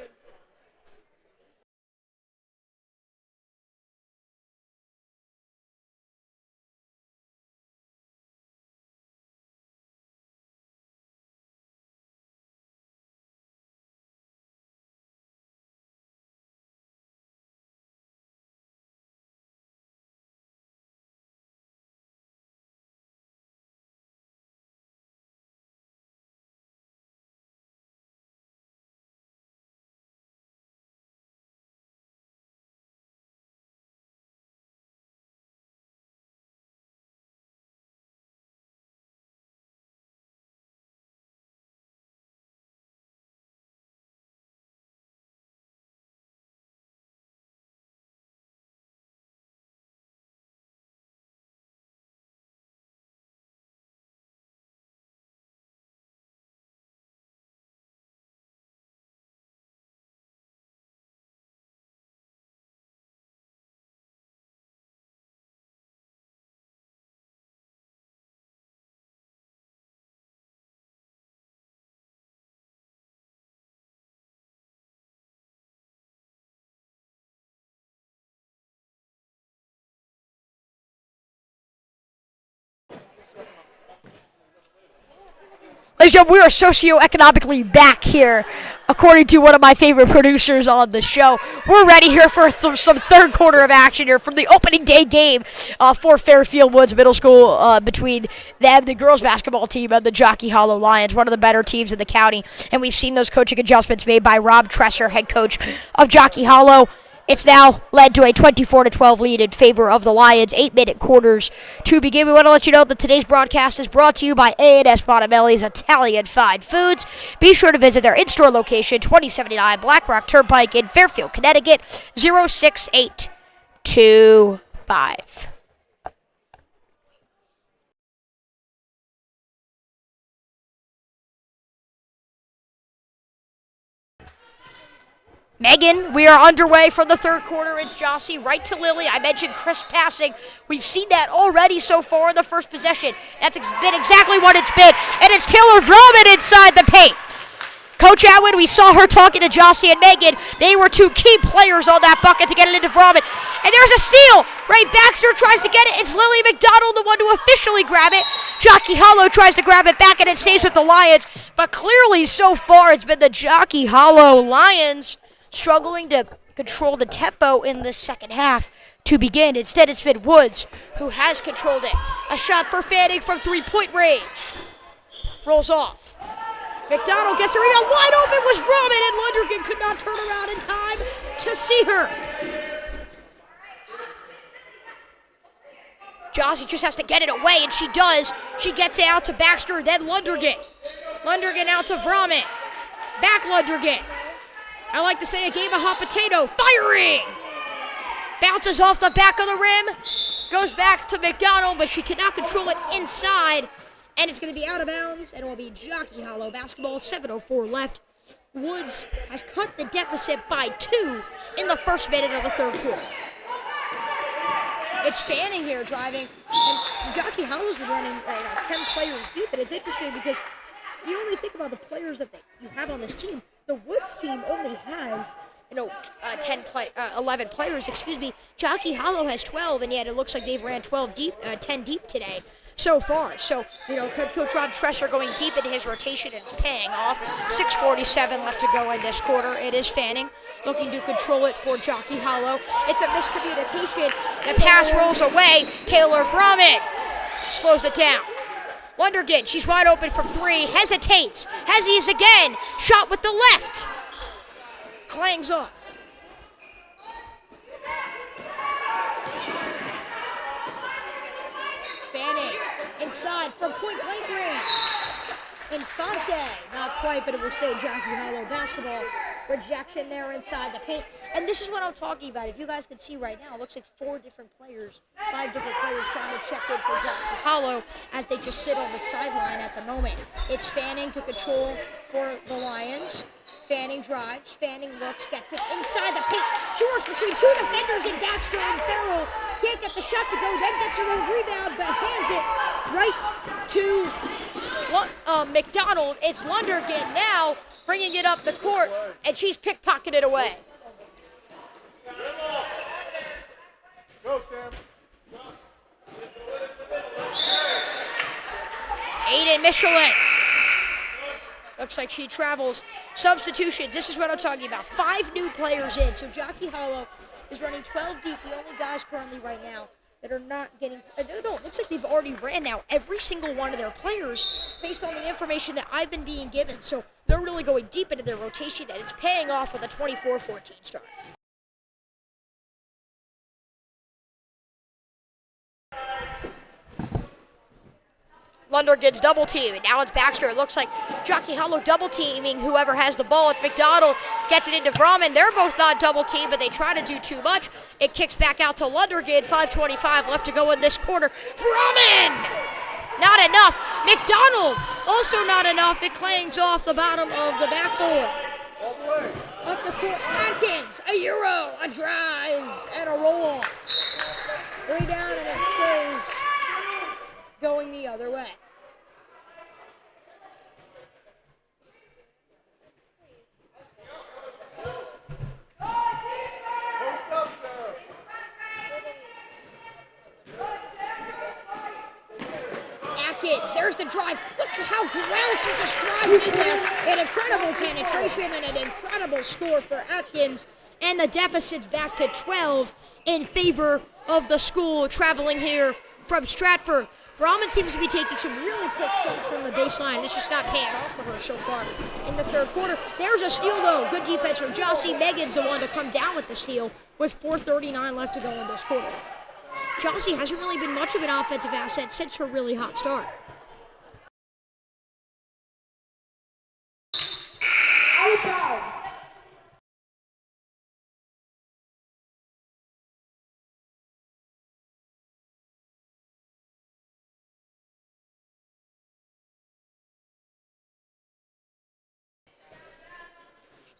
Ladies and gentlemen, we are socioeconomically back here, according to one of my favorite producers on the show. We're ready here for some third quarter of action here from the opening day game for Fairfield Woods Middle School between them, the girls basketball team, and the Jockey Hollow Lions, one of the better teams in the county. And we've seen those coaching adjustments made by Rob Tresser, head coach of Jockey Hollow. It's now led to a 24-12 lead in favor of the Lions. 8-minute quarters to begin. We want to let you know that today's broadcast is brought to you by A&S Battimelli's Italian Fine Foods. Be sure to visit their in-store location, 2079 Black Rock Turnpike in Fairfield, Connecticut, 06825. Megan, we are underway for the third quarter. It's Jossie right to Lily. I mentioned crisp passing. We've seen that already so far in the first possession. That's been exactly what it's been. And it's Taylor Vroman inside the paint. Coach Atwood, we saw her talking to Jossie and Megan. They were two key players on that bucket to get it into Vroman. And there's a steal. Ray Baxter tries to get it. It's Lily McDonald, the one to officially grab it. Jockey Hollow tries to grab it back, and it stays with the Lions. But clearly, so far, it's been the Jockey Hollow Lions struggling to control the tempo in the second half to begin. Instead, it's been Woods who has controlled it. A shot for Fanning from three-point range. Rolls off. McDonald gets the rebound. Wide open was Vroman, and Lundergan could not turn around in time to see her. Jossie just has to get it away, and she does. She gets it out to Baxter, then Lundergan. Lundergan out to Vroman. Back Lundergan. I like to say a game of hot potato. Firing! Bounces off the back of the rim. Goes back to McDonald, but she cannot control it inside. And it's going to be out of bounds, and it will be Jockey Hollow basketball. 7:04 left. Woods has cut the deficit by 2 in the first minute of the third quarter. It's Fanning here driving. And Jockey Hollow's been running 10 players deep, and it's interesting because you only think about the players that you have on this team. The Woods team only has, 11 players, Jockey Hollow has 12, and yet it looks like they've ran 10 deep today so far. So, Coach Rob Tresser going deep into his rotation, and it's paying off. 6:47 left to go in this quarter. It is Fanning looking to control it for Jockey Hollow. It's a miscommunication. The pass rolls away. Taylor Vroman slows it down. Lundergan, she's wide open from 3, hesitates, hesitates again, shot with the left, clangs off. Fanning, inside from point blank range. Infante, not quite, but it will stay Jockey Hollow basketball. Rejection there inside the paint. And this is what I'm talking about. If you guys can see right now, it looks like 5 different players trying to check in for Jockey Hollow as they just sit on the sideline at the moment. It's Fanning to control for the Lions. Fanning drives, Fanning looks, gets it inside the paint. She works between 2 defenders in Baxter and Farrell. Can't get the shot to go, then gets her own rebound, but hands it right to McDonald. It's Lundergan now bringing it up the court, and she's pickpocketed it away. Go, Sam. Aiden Michelin. Looks like she travels. Substitutions, this is what I'm talking about. 5 new players in, so Jockey Hollow is running 12 deep. The only guys currently right now that are not getting, no, it looks like they've already ran now every single one of their players based on the information that I've been being given. So they're really going deep into their rotation, and it's paying off with a 24-14 start. Lundergan's double team, and now it's Baxter. It looks like Jockey Hollow double teaming whoever has the ball. It's McDonald, gets it into Vroman. They're both not double team, but they try to do too much. It kicks back out to Lundergan. 5:25 left to go in this quarter. Vroman! Not enough. McDonald, also not enough. It clangs off the bottom of the backboard. Up the court, Atkins, a euro, a drive, and a roll-off. 3 down, and it stays going the other way. Atkins, there's the drive. Look at how ground she just drives in there. An incredible penetration and an incredible score for Atkins. And the deficit's back to 12 in favor of the school traveling here from Stratford. Brahman seems to be taking some really quick shots from the baseline. It's just not paying off for her so far in the third quarter. There's a steal, though. Good defense from Jossie. Megan's the one to come down with the steal with 4:39 left to go in this quarter. Jossie hasn't really been much of an offensive asset since her really hot start. Outbound.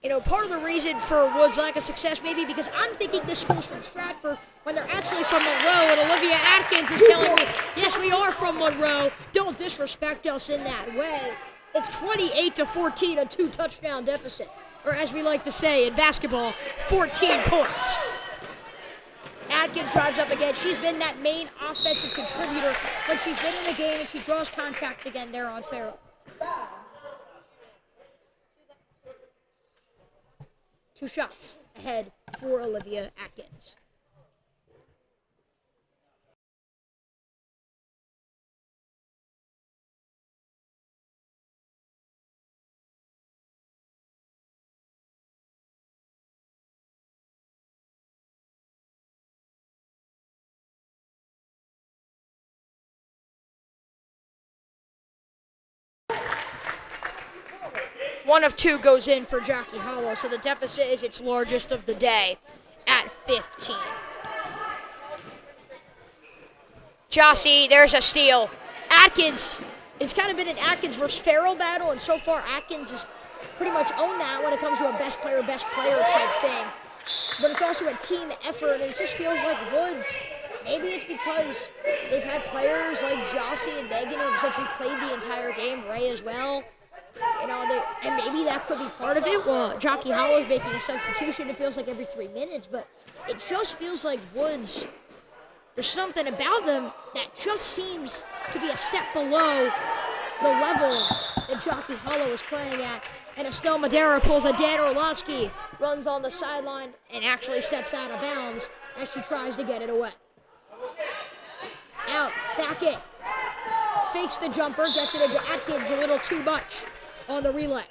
You know, part of the reason for Wood's lack of success maybe because I'm thinking this school's from Stratford when they're actually from Monroe, and Olivia Atkins is telling me, yes, we are from Monroe. Don't disrespect us in that way. It's 28-14, a 2-touchdown deficit. Or as we like to say in basketball, 14 points. Atkins drives up again. She's been that main offensive contributor when she's been in the game, and she draws contact again there on Farrell. 2 shots ahead for Olivia Atkins. One of 2 goes in for Jockey Hollow, so the deficit is its largest of the day at 15. Jossie, there's a steal. Atkins, it's kind of been an Atkins versus Farrell battle, and so far Atkins has pretty much owned that when it comes to a best player type thing. But it's also a team effort, and it just feels like Woods, maybe it's because they've had players like Jossie and Megan who have essentially played the entire game, Ray as well. You know, and maybe that could be part of it. Well, Jockey Hollow is making a substitution, it feels like every 3 minutes, but it just feels like Woods, there's something about them that just seems to be a step below the level that Jockey Hollow is playing at. And Estelle Madera pulls a Dan Orlovsky, runs on the sideline, and actually steps out of bounds as she tries to get it away. Out, back in. Fakes the jumper, gets it into Atkins a little too much on the relay.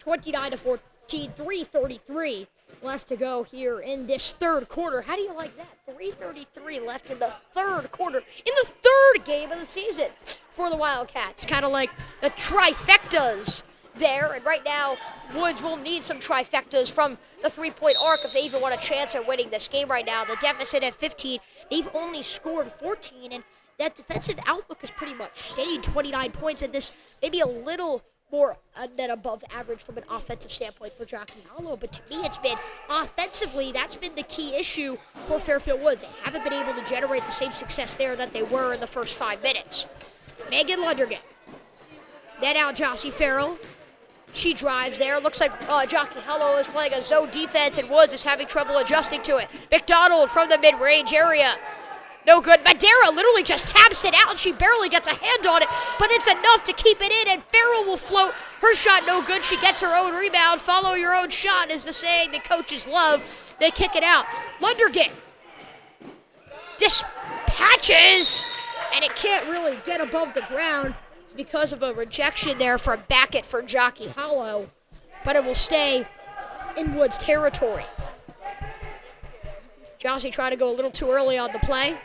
29-14, 3:33 left to go here in this third quarter. How do you like that? 3:33 left in the third quarter, in the third game of the season for the Wildcats. Kind of like the trifectas there, and right now Woods will need some trifectas from the three-point arc if they even want a chance at winning this game right now. The deficit at 15, they've only scored 14, and that defensive outlook has pretty much stayed 29 points, and this maybe a little more than above average from an offensive standpoint for Jockey Hollow. But to me, it's been offensively, that's been the key issue for Fairfield Woods. They haven't been able to generate the same success there that they were in the first 5 minutes. Megan Lundergan. Then out Jossie Farrell. She drives there. Looks like Jockey Hollow is playing a zone defense, and Woods is having trouble adjusting to it. McDonald from the mid-range area. No good. Madera literally just taps it out, and she barely gets a hand on it, but it's enough to keep it in, and Farrell will float. Her shot no good. She gets her own rebound. Follow your own shot is the saying the coaches love. They kick it out. Lundergan dispatches, and it can't really get above the ground. It's because of a rejection there from Backett for Jockey Hollow, but it will stay in Woods territory. Jossie trying to go a little too early on the play.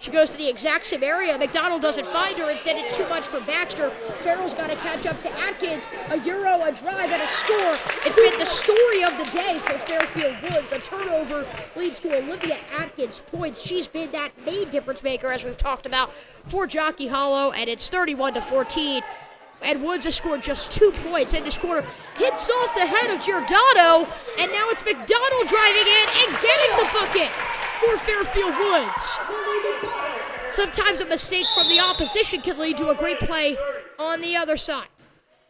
She goes to the exact same area. McDonald doesn't find her. Instead, it's too much for Baxter. Farrell's got to catch up to Atkins. A euro, a drive, and a score. It's been the story of the day for Fairfield Woods. A turnover leads to Olivia Atkins' points. She's been that main difference maker, as we've talked about, for Jockey Hollow, and it's 31-14. And Woods has scored just 2 points in this quarter. Hits off the head of Giordano, and now it's McDonald driving in and getting the bucket for Fairfield Woods. Sometimes a mistake from the opposition can lead to a great play on the other side.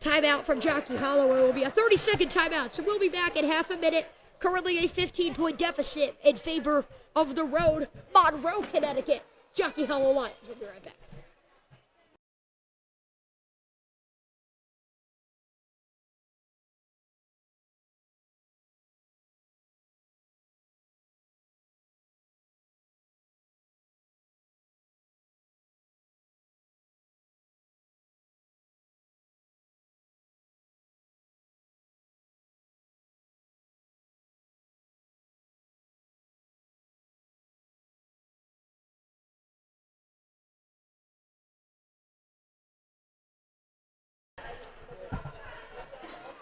Timeout from Jockey Hollow. It will be a 30-second timeout, so we'll be back in half a minute. Currently a 15-point deficit in favor of the road, Monroe, Connecticut. Jockey Hollow Lions. We'll be right back.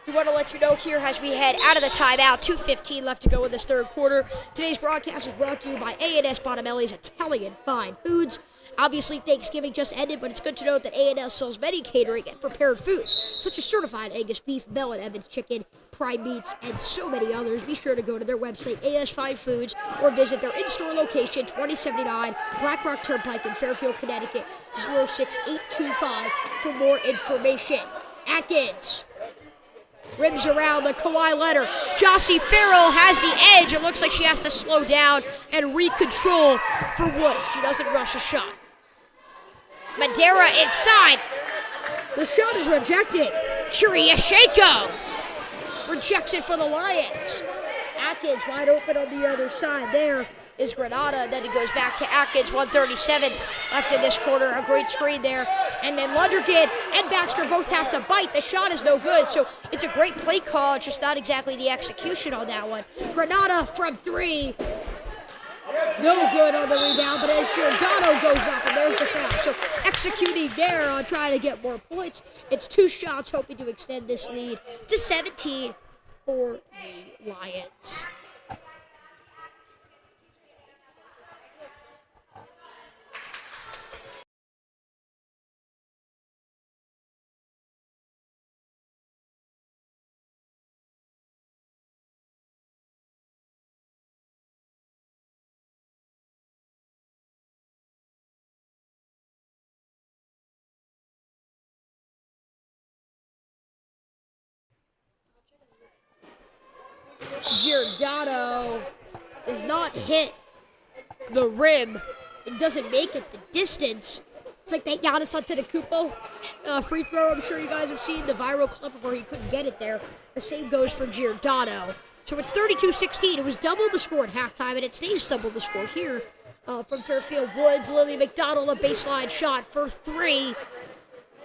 We want to let you know here as we head out of the timeout, 2:15 left to go in this third quarter. Today's broadcast is brought to you by A&S Battimelli's Italian Fine Foods. Obviously, Thanksgiving just ended, but it's good to note that A&S sells many catering and prepared foods, such as certified Angus beef, Bell & Evans chicken, prime meats, and so many others. Be sure to go to their website, A&S Fine Foods, or visit their in-store location, 2079 Black Rock Turnpike in Fairfield, Connecticut, 06825 for more information. Atkins rims around the Kawhi Leonard. Josie Farrell has the edge. It looks like she has to slow down and recontrol for Woods. She doesn't rush a shot. Madeira inside. The shot is rejected. Kyriasheko rejects it for the Lions. Atkins wide open on the other side. There is Granada. Then it goes back to Atkins. 1:37 left in this quarter. A great screen there. And then Lundergan and Baxter both have to bite. The shot is no good, so it's a great play call. Just not exactly the execution on that one. Granada from three. No good on the rebound, but as Giordano goes up, and there's the foul. So executing there on trying to get more points. It's two shots, hoping to extend this lead to 17 for the Lions. Giordano does not hit the rim. It doesn't make it the distance. It's like that Giannis Antetokounmpo free throw. I'm sure you guys have seen the viral clip of where he couldn't get it there. The same goes for Giordano. So it's 32-16. It was double the score at halftime, and it stays double the score here from Fairfield Woods. Lily McDonald, a baseline shot for three.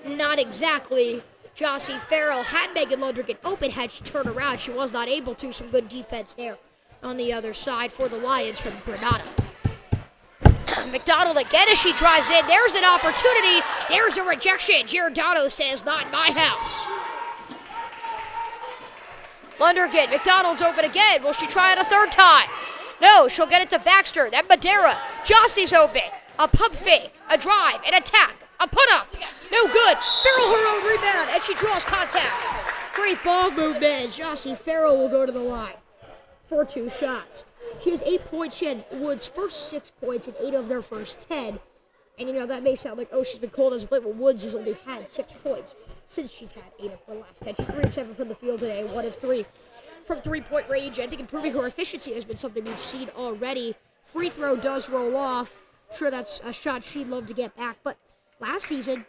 Not exactly. Josie Farrell had Megan Lundergan open. Had she turned around, she was not able to. Some good defense there on the other side for the Lions from Granada. McDonald again as she drives in. There's an opportunity. There's a rejection. Giordano says, not in my house. Lundergan, McDonald's open again. Will she try it a third time? No, she'll get it to Baxter. Then Madeira. Josie's open. A pump fake, a drive, an attack, a put-up. No good. Farrell her own rebound, and she draws contact. Great ball movement as Josie Farrell will go to the line for two shots. She has 8 points. She had Woods' first 6 points and 8 of their first 10. And, you know, that may sound like, oh, she's been cold as of late, but Woods has only had 6 points since she's had 8 of her last 10. She's 3 of 7 from the field today, 1 of 3 from three-point range. I think improving her efficiency has been something we've seen already. Free throw does roll off. Sure, that's a shot she'd love to get back. But last season,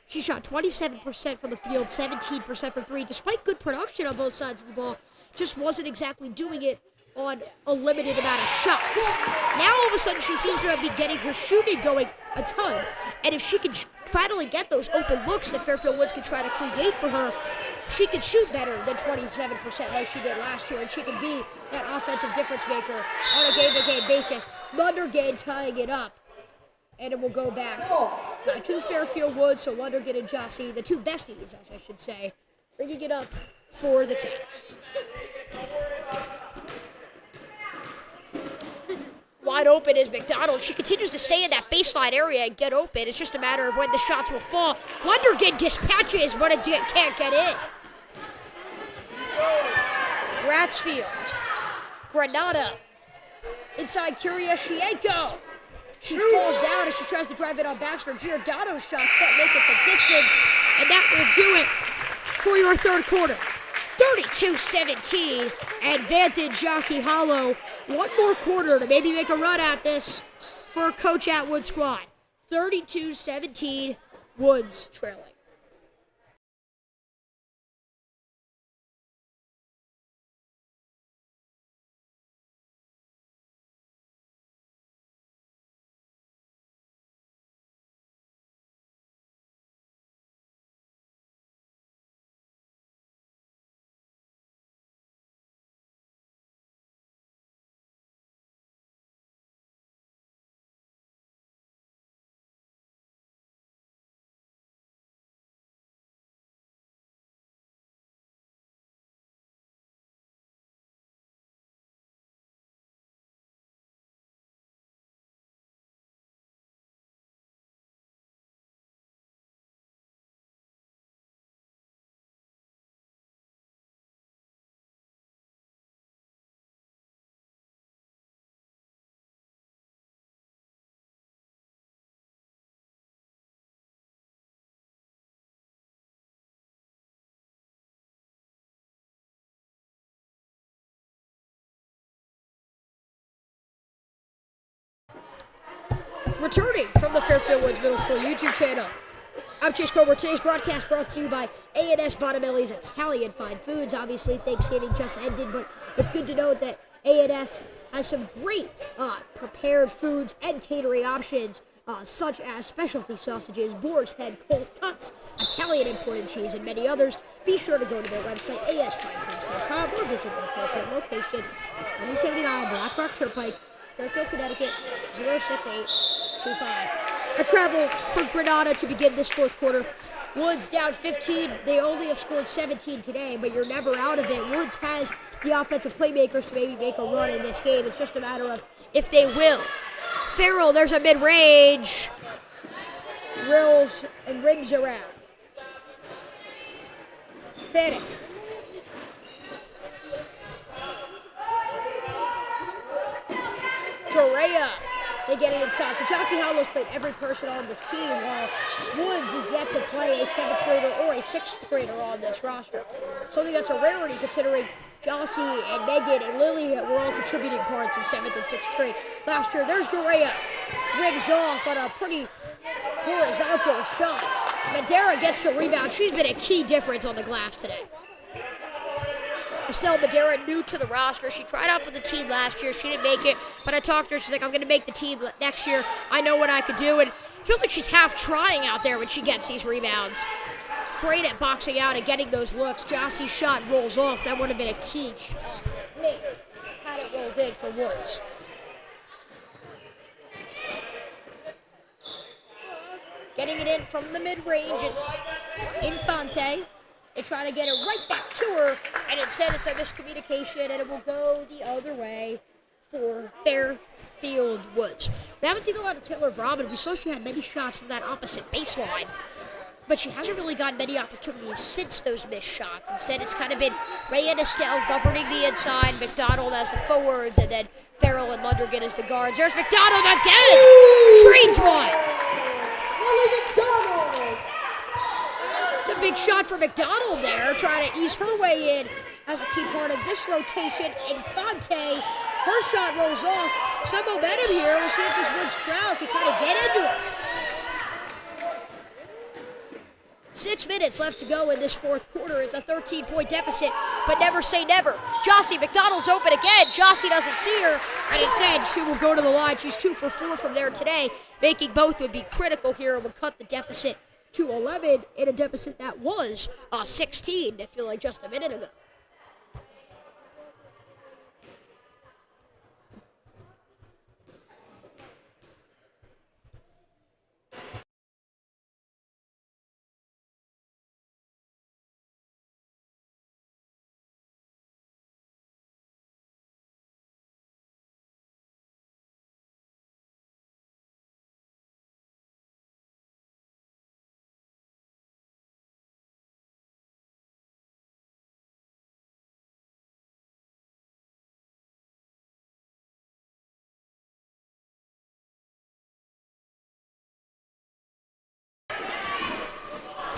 she shot 27% from the field, 17% from three. Despite good production on both sides of the ball, just wasn't exactly doing it on a limited amount of shots. Now, all of a sudden, she seems to be getting her shooting going a ton. And if she can finally get those open looks that Fairfield Woods can try to create for her, she can shoot better than 27% like she did last year, and she can be that offensive difference maker on a game-to-game basis. Lundergan tying it up, and it will go back to Fairfield Woods, so Lundergan and Josie, the two besties, as I should say, bringing it up for the Cats. Wide open is McDonald. She continues to stay in that baseline area and get open. It's just a matter of when the shots will fall. Lundergan dispatches, but it can't get in. Ratsfield. Granada. Inside Kyriasheko. She falls down as she tries to drive it on Baxter. Giordano's shot can't make it the distance. And that will do it for your third quarter. 32-17, advantage Jockey Hollow. One more quarter to maybe make a run at this for Coach Atwood squad. 32-17, Woods trailing. Returning from the Fairfield Woods Middle School YouTube channel, I'm Chase Comer. Today's broadcast brought to you by A&S Battimelli's Italian Fine Foods. Obviously, Thanksgiving just ended, but it's good to note that A&S has some great prepared foods and catering options, such as specialty sausages, boar's head, cold cuts, Italian imported cheese, and many others. Be sure to go to their website, asfinefoods.com, or visit their Fairfield location at 2079 Black Rock Turnpike, Fairfield, Connecticut, 06825. A travel for Granada to begin this fourth quarter. Woods down 15. They only have scored 17 today, but you're never out of it. Woods has the offensive playmakers to maybe make a run in this game. It's just a matter of if they will. Farrell, there's a mid-range. Rills and rims around. Fanning. Correa. They get it inside. So Jockey Hollow's played every person on this team, while Woods is yet to play a 7th grader or a 6th grader on this roster. So I think that's a rarity considering Jossie and Megan and Lily were all contributing parts in 7th and 6th grade. Last year, there's Correa. Rims off on a pretty horizontal shot. Madera gets the rebound. She's been a key difference on the glass today. Estelle Madera, new to the roster. She tried out for the team last year. She didn't make it, but I talked to her. She's like, I'm going to make the team next year. I know what I could do, and it feels like she's half trying out there when she gets these rebounds. Great at boxing out and getting those looks. Jossie's shot rolls off. That would have been a key make had it rolled in for Woods. Getting it in from the mid-range, it's Infante. They try to get it right back to her, and instead it's a miscommunication, and it will go the other way for Fairfield Woods. We haven't seen a lot of Taylor Robin. We saw she had many shots from that opposite baseline, but she hasn't really gotten many opportunities since those missed shots. Instead, it's kind of been Ray and Estelle governing the inside, McDonald as the forwards, and then Farrell and Lundergan as the guards. There's McDonald again! Trades one! Lily McDonald! It's a big shot for McDonald there, trying to ease her way in as a key part of this rotation. Infante, her shot rolls off. Some momentum here. We'll see if this Woods crowd can kind of get into it. 6 minutes left to go in this fourth quarter. It's a 13-point deficit, but never say never. Jossie McDonald's open again. Jossie doesn't see her, and instead she will go to the line. She's 2 for 4 from there today. Making both would be critical here and would cut the deficit to 11 in a deficit that was 16, I feel like just a minute ago.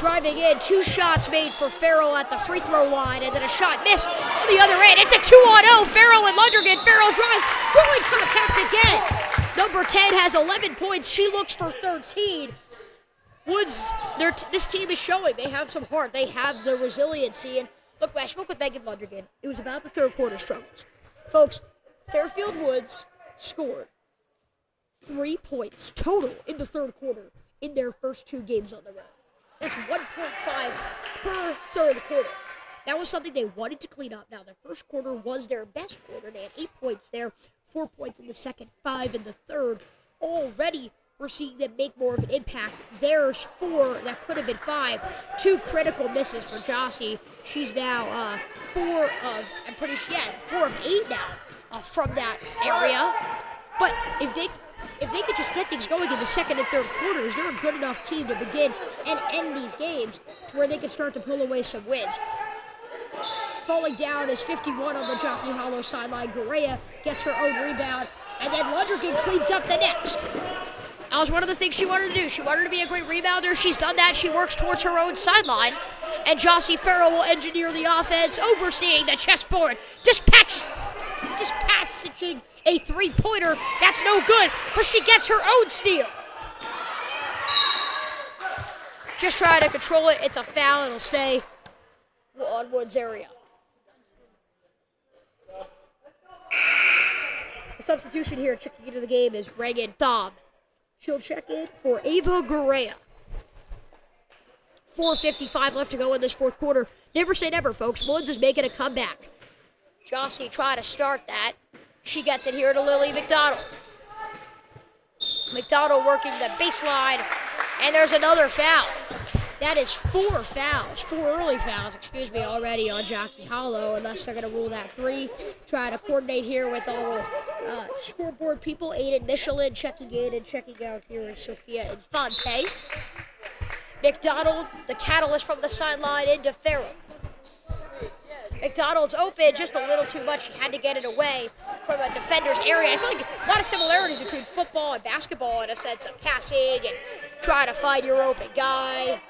Driving in, 2 shots made for Farrell at the free throw line, and then a shot missed on the other end. It's a 2-on-0, Farrell and Lundergan. Farrell drives, drawing contact again. Number 10 has 11 points. She looks for 13. Woods, this team is showing they have some heart. They have the resiliency. And look, I spoke with Megan Lundergan. It was about the third quarter struggles. Folks, Fairfield Woods scored 3 points total in the third quarter in their first 2 games on the road. That's 1.5 per third quarter. That was something they wanted to clean up. Now, their first quarter was their best quarter. They had 8 points there, 4 points in the second, 5 in the third. Already, we're seeing them make more of an impact. There's 4 that could have been 5. 2 critical misses for Jossie. She's now 4 of 8 now from that area. But if they could just get things going in the second and third quarters, they're a good enough team to begin and end these games to where they can start to pull away some wins. Falling down is 51 on the Jockey Hollow sideline. Gourea gets her own rebound, and then Lundergan cleans up the next. That was one of the things she wanted to do. She wanted to be a great rebounder. She's done that. She works towards her own sideline. And Jossie Farrell will engineer the offense, overseeing the chessboard. Dispatching a three-pointer. That's no good, but she gets her own steal. Just try to control it. It's a foul. It'll stay on Woods' area. The substitution here checking into the game is Reagan Thom. She'll check in for Ava Gourea. 4:55 left to go in this fourth quarter. Never say never, folks. Woods is making a comeback. Jossie trying to start that. She gets it here to Lily McDonald. McDonald working the baseline, and there's another foul. That is 4 early fouls, already on Jockey Hollow, unless they're going to rule that 3. Try to coordinate here with all scoreboard people. Aiden Michelin checking in and checking out here is Sophia Infante. McDonald, the catalyst from the sideline, into Farrell. McDonald's open just a little too much. She had to get it away from a defender's area. I feel like a lot of similarities between football and basketball in a sense of passing and trying to find your open guy.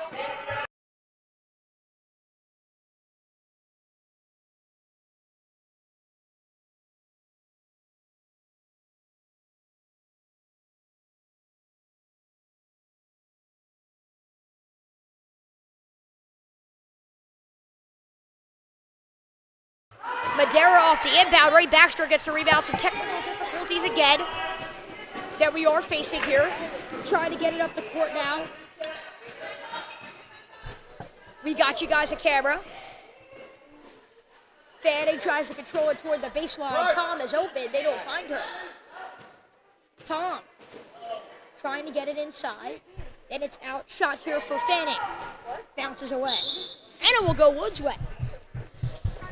Madera off the inbound. Ray Baxter gets the rebound. Some technical difficulties again that we are facing here. Trying to get it up the court now. We got you guys a camera. Fanning tries to control it toward the baseline. Tom is open. They don't find her. Tom trying to get it inside. Then it's out. Shot here for Fanning. Bounces away. And it will go Woods' way.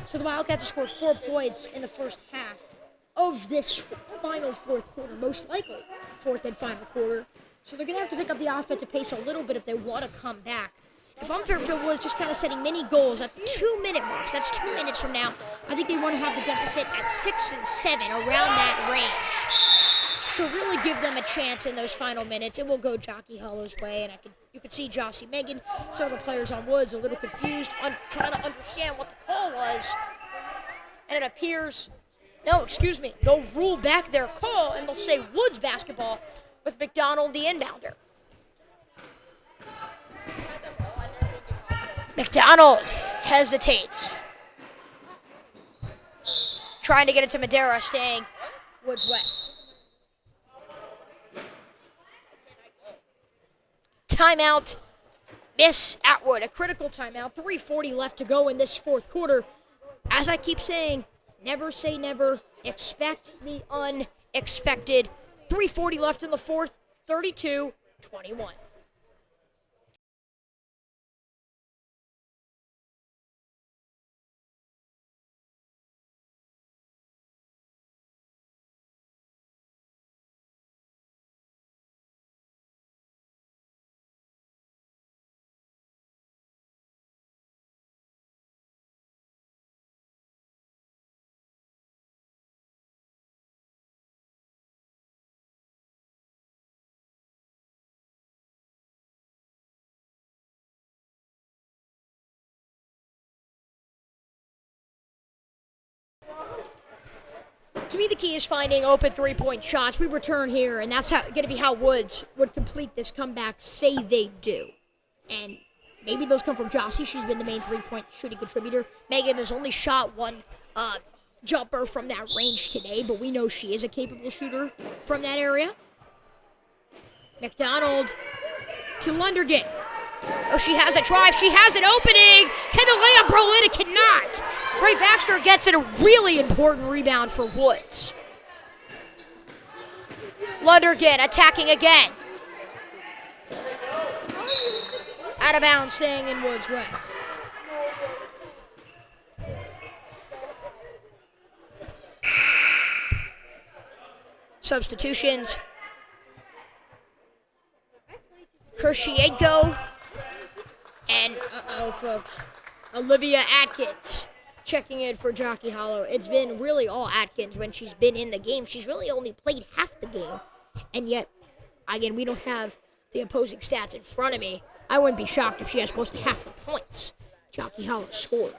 So the Wildcats have scored 4 points in the first half of this final fourth quarter, most likely fourth and final quarter. So they're going to have to pick up the offensive pace a little bit if they want to come back. If I'm Fairfield Woods, just kind of setting mini goals at the 2-minute marks, that's 2 minutes from now, I think they want to have the deficit at 6 and 7, around that range. So really give them a chance in those final minutes. It will go Jockey Hollow's way, and you could see Jossie Megan, some of the players on Woods, a little confused, trying to understand what the call was. And it appears, they'll rule back their call, and they'll say Woods basketball with McDonald, the inbounder. McDonald hesitates. Trying to get it to Madera, staying Woods' way. Timeout, Miss Atwood, a critical timeout. 3:40 left to go in this fourth quarter. As I keep saying, never say never. Expect the unexpected. 3:40 left in the fourth, 32-21. To me, the key is finding open three-point shots. We return here, and that's going to be how Woods would complete this comeback, say they do. And maybe those come from Jossie. She's been the main three-point shooting contributor. Megan has only shot one jumper from that range today, but we know she is a capable shooter from that area. McDonald to Lundergan. Oh, she has a drive. She has an opening. Can the layup roll in? It cannot. Ray Baxter gets it, a really important rebound for Woods. Lundergan attacking again. Out of bounds, staying in Woods' way. Substitutions. Kershienko and, folks, Olivia Atkins checking in for Jockey Hollow. It's been really all Atkins when she's been in the game. She's really only played half the game. And yet, again, we don't have the opposing stats in front of me. I wouldn't be shocked if she has close to half the points Jockey Hollow scored.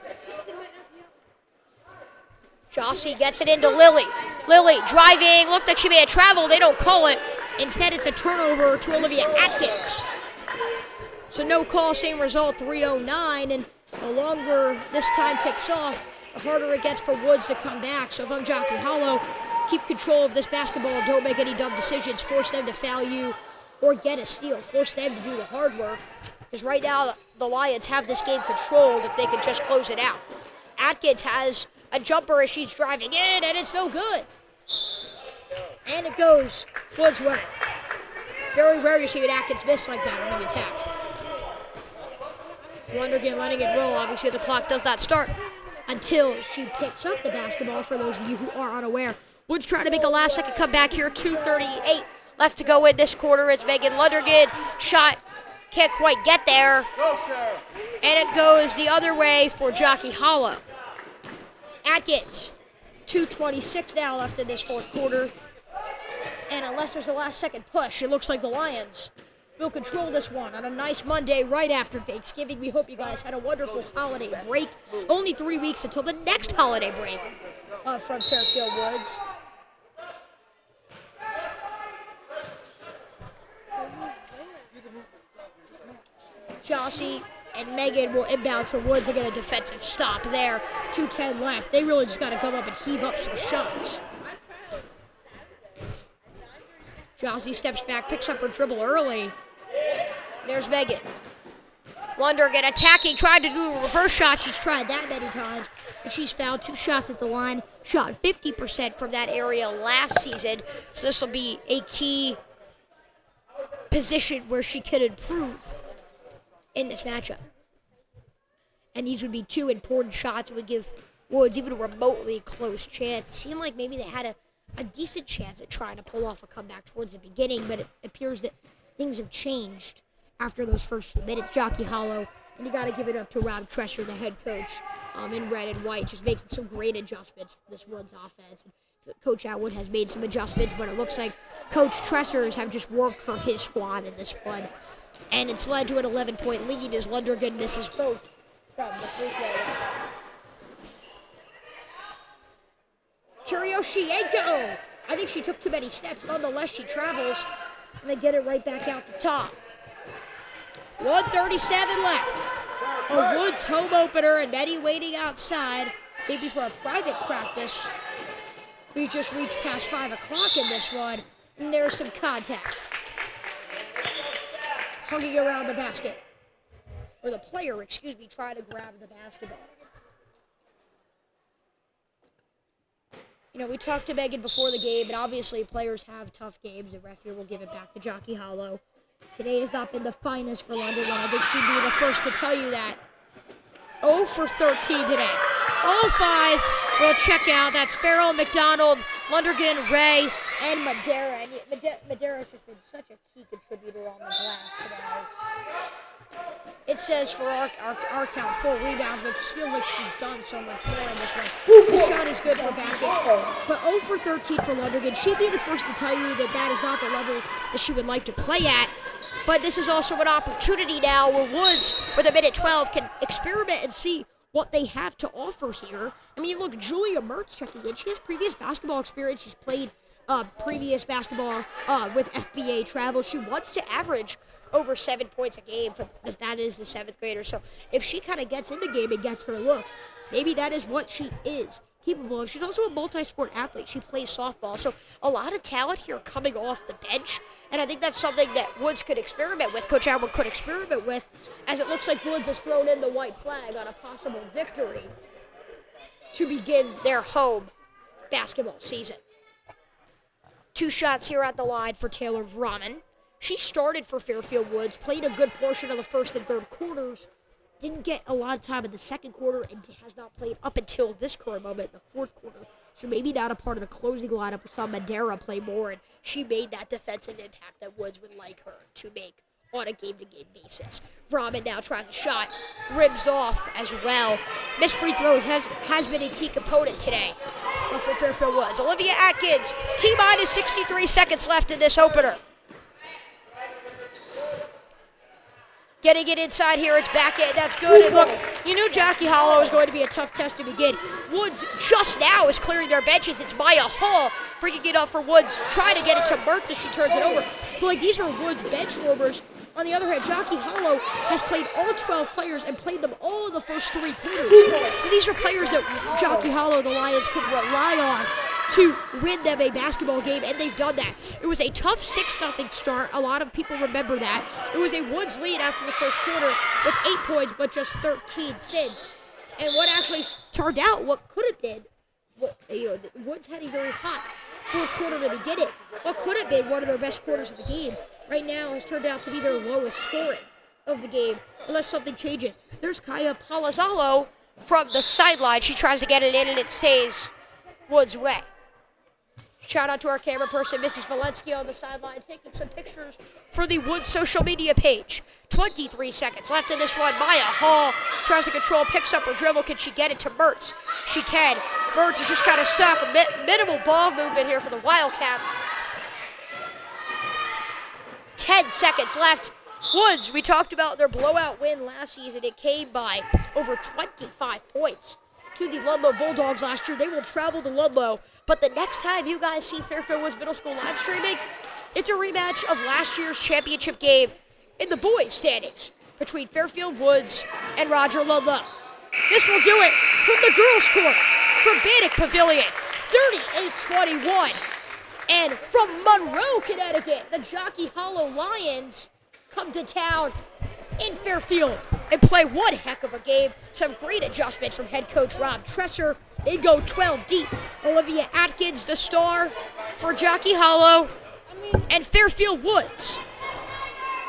Jossie gets it into Lily. Lily driving. Looked like she may have traveled. They don't call it. Instead, it's a turnover to Olivia Atkins. So no call, same result, 3:09. And the longer this time ticks off, the harder it gets for Woods to come back. So if I'm Jockey Hollow, keep control of this basketball. Don't make any dumb decisions. Force them to foul you or get a steal. Force them to do the hard work. Because right now, the Lions have this game controlled if they could just close it out. Atkins has a jumper as she's driving in, and it's no good. And it goes Woods' way. Very rare to see an Atkins miss like that on the attack. Lundergan letting it roll. Obviously, the clock does not start until she picks up the basketball, for those of you who are unaware. Woods trying to make a last-second comeback here. 2:38 left to go in this quarter. It's Megan Lundergan. Shot can't quite get there. And it goes the other way for Jockey Hollow. Atkins, 2:26 now left in this fourth quarter. And unless there's a last-second push, it looks like the Lions will control this one on a nice Monday right after Thanksgiving. We hope you guys had a wonderful holiday break. Only 3 weeks until the next holiday break from Fairfield Woods. Jossie and Megan will inbound for Woods and get a defensive stop there. 2:10 left. They really just got to come up and heave up some shots. Jossie steps back, picks up her dribble early. There's Megan. Lundergan attacking, tried to do a reverse shot. She's tried that many times, and she's fouled 2 shots at the line. Shot 50% from that area last season, so this will be a key position where she could improve in this matchup. And these would be 2 important shots that would give Woods even a remotely close chance. It seemed like maybe they had a decent chance at trying to pull off a comeback towards the beginning, but it appears that things have changed after those first few minutes. Jockey Hollow, and you got to give it up to Rob Tresser, the head coach, in red and white, just making some great adjustments for this Woods offense. And Coach Atwood has made some adjustments, but it looks like Coach Tressers have just worked for his squad in this one. And it's led to an 11-point lead as Lundergan misses both from the free throw line. Kershienko! I think she took too many steps. Nonetheless, she travels, and they get it right back out the top. 1:37 left. A Woods home opener, and Nettie waiting outside, maybe for a private practice. We just reached past 5 o'clock in this one, and there's some contact. Hugging around the basket. Or the player, trying to grab the basketball. You know, we talked to Megan before the game, and obviously players have tough games. The ref here will give it back to Jockey Hollow. Today has not been the finest for Lundergan. I think she'd be the first to tell you that. 0 for 13 today. 0-5. We'll check out. That's Farrell, McDonald, Lundergan, Ray, and Madera. And Madera's just been such a key contributor on the glass today. It says for our count 4 rebounds, but it just feels like she's done so much more in this one. The shot is good for Backett, but 0 for 13 for Lundergan. She'd be the first to tell you that that is not the level that she would like to play at. But this is also an opportunity now where Woods, with a minute 12, can experiment and see what they have to offer here. I mean, look, Julia Mertz checking in. She has previous basketball experience. She's played previous basketball with FBA travel. She wants to average over 7 points a game. That is the 7th grader. So if she kind of gets in the game and gets her looks, maybe that is what she is capable of. She's also a multi-sport athlete. She plays softball. So a lot of talent here coming off the bench. And I think that's something that Woods could experiment with, Coach Atwood could experiment with, as it looks like Woods has thrown in the white flag on a possible victory to begin their home basketball season. 2 shots here at the line for Taylor Vrahman. She started for Fairfield Woods, played a good portion of the first and third quarters, didn't get a lot of time in the second quarter, and has not played up until this current moment in the fourth quarter. So maybe not a part of the closing lineup. We saw Madera play more, and she made that defensive impact that Woods would like her to make on a game-to-game basis. Vrahman now tries a shot, ribs off as well. Missed free throw has been a key component today for Fairfield Woods. Olivia Atkins, T-minus 63 seconds left in this opener. Getting it inside here, it's back in, that's good. And look, you knew Jockey Hollow was going to be a tough test to begin. Woods just now is clearing their benches. It's Maya Hall bringing it up for Woods, trying to get it to Mertz as she turns it over. But like, these are Woods bench warmers. On the other hand, Jockey Hollow has played all 12 players and played them all in the first 3 quarters. So these are players that Jockey Hollow, the Lions, could rely on to win them a basketball game, and they've done that. It was a tough 6-0 start. A lot of people remember that. It was a Woods lead after the first quarter with 8 points, but just 13 since. And what actually turned out, what could have been, Woods had a very hot fourth quarter to begin it. What could have been one of their best quarters of the game right now has turned out to be their lowest scoring of the game, unless something changes. There's Kaya Palazzolo from the sideline. She tries to get it in, and it stays Woods' way. Shout out to our camera person, Mrs. Valensky, on the sideline, taking some pictures for the Woods social media page. 23 seconds left in this one. Maya Hall tries to control, picks up her dribble. Can she get it to Mertz? She can. Mertz is just kind of stuck. Minimal ball movement here for the Wildcats. 10 seconds left. Woods, we talked about their blowout win last season. It came by over 25 points to the Ludlow Bulldogs last year. They will travel to Ludlow. But the next time you guys see Fairfield Woods Middle School live streaming, it's a rematch of last year's championship game in the boys' standings between Fairfield Woods and Roger Ludlow. This will do it from the girls' court from Bannock Pavilion, 38-21. And from Monroe, Connecticut, the Jockey Hollow Lions come to town in Fairfield and play one heck of a game. Some great adjustments from head coach Rob Tresser. They go 12 deep. Olivia Atkins, the star for Jockey Hollow. And Fairfield Woods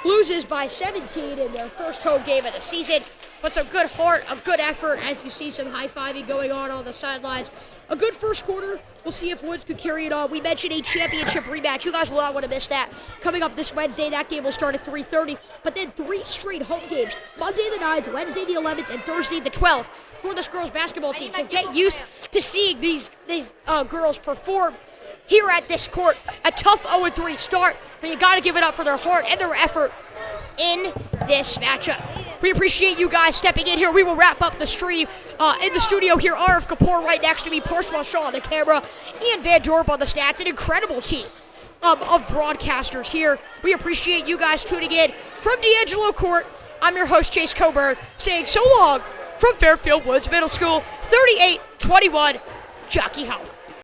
loses by 17 in their first home game of the season. But some good heart, a good effort, as you see some high-fiving going on the sidelines. A good first quarter. We'll see if Woods could carry it on. We mentioned a championship rematch. You guys will not want to miss that. Coming up this Wednesday, that game will start at 3:30. But then 3 straight home games. Monday the 9th, Wednesday the 11th, and Thursday the 12th for this girls' basketball team. So get used to seeing these girls perform here at this court. A tough 0-3 start, but you got to give it up for their heart and their effort in this matchup. We appreciate you guys stepping in here. We will wrap up the stream in the studio here. Arif Kapoor right next to me, Porshwell Shaw on the camera, Ian Van Dorp on the stats. An incredible team of broadcasters here. We appreciate you guys tuning in. From D'Angelo Court, I'm your host, Chase Coburn, saying so long from Fairfield Woods Middle School, 38-21, Jockey Hollow.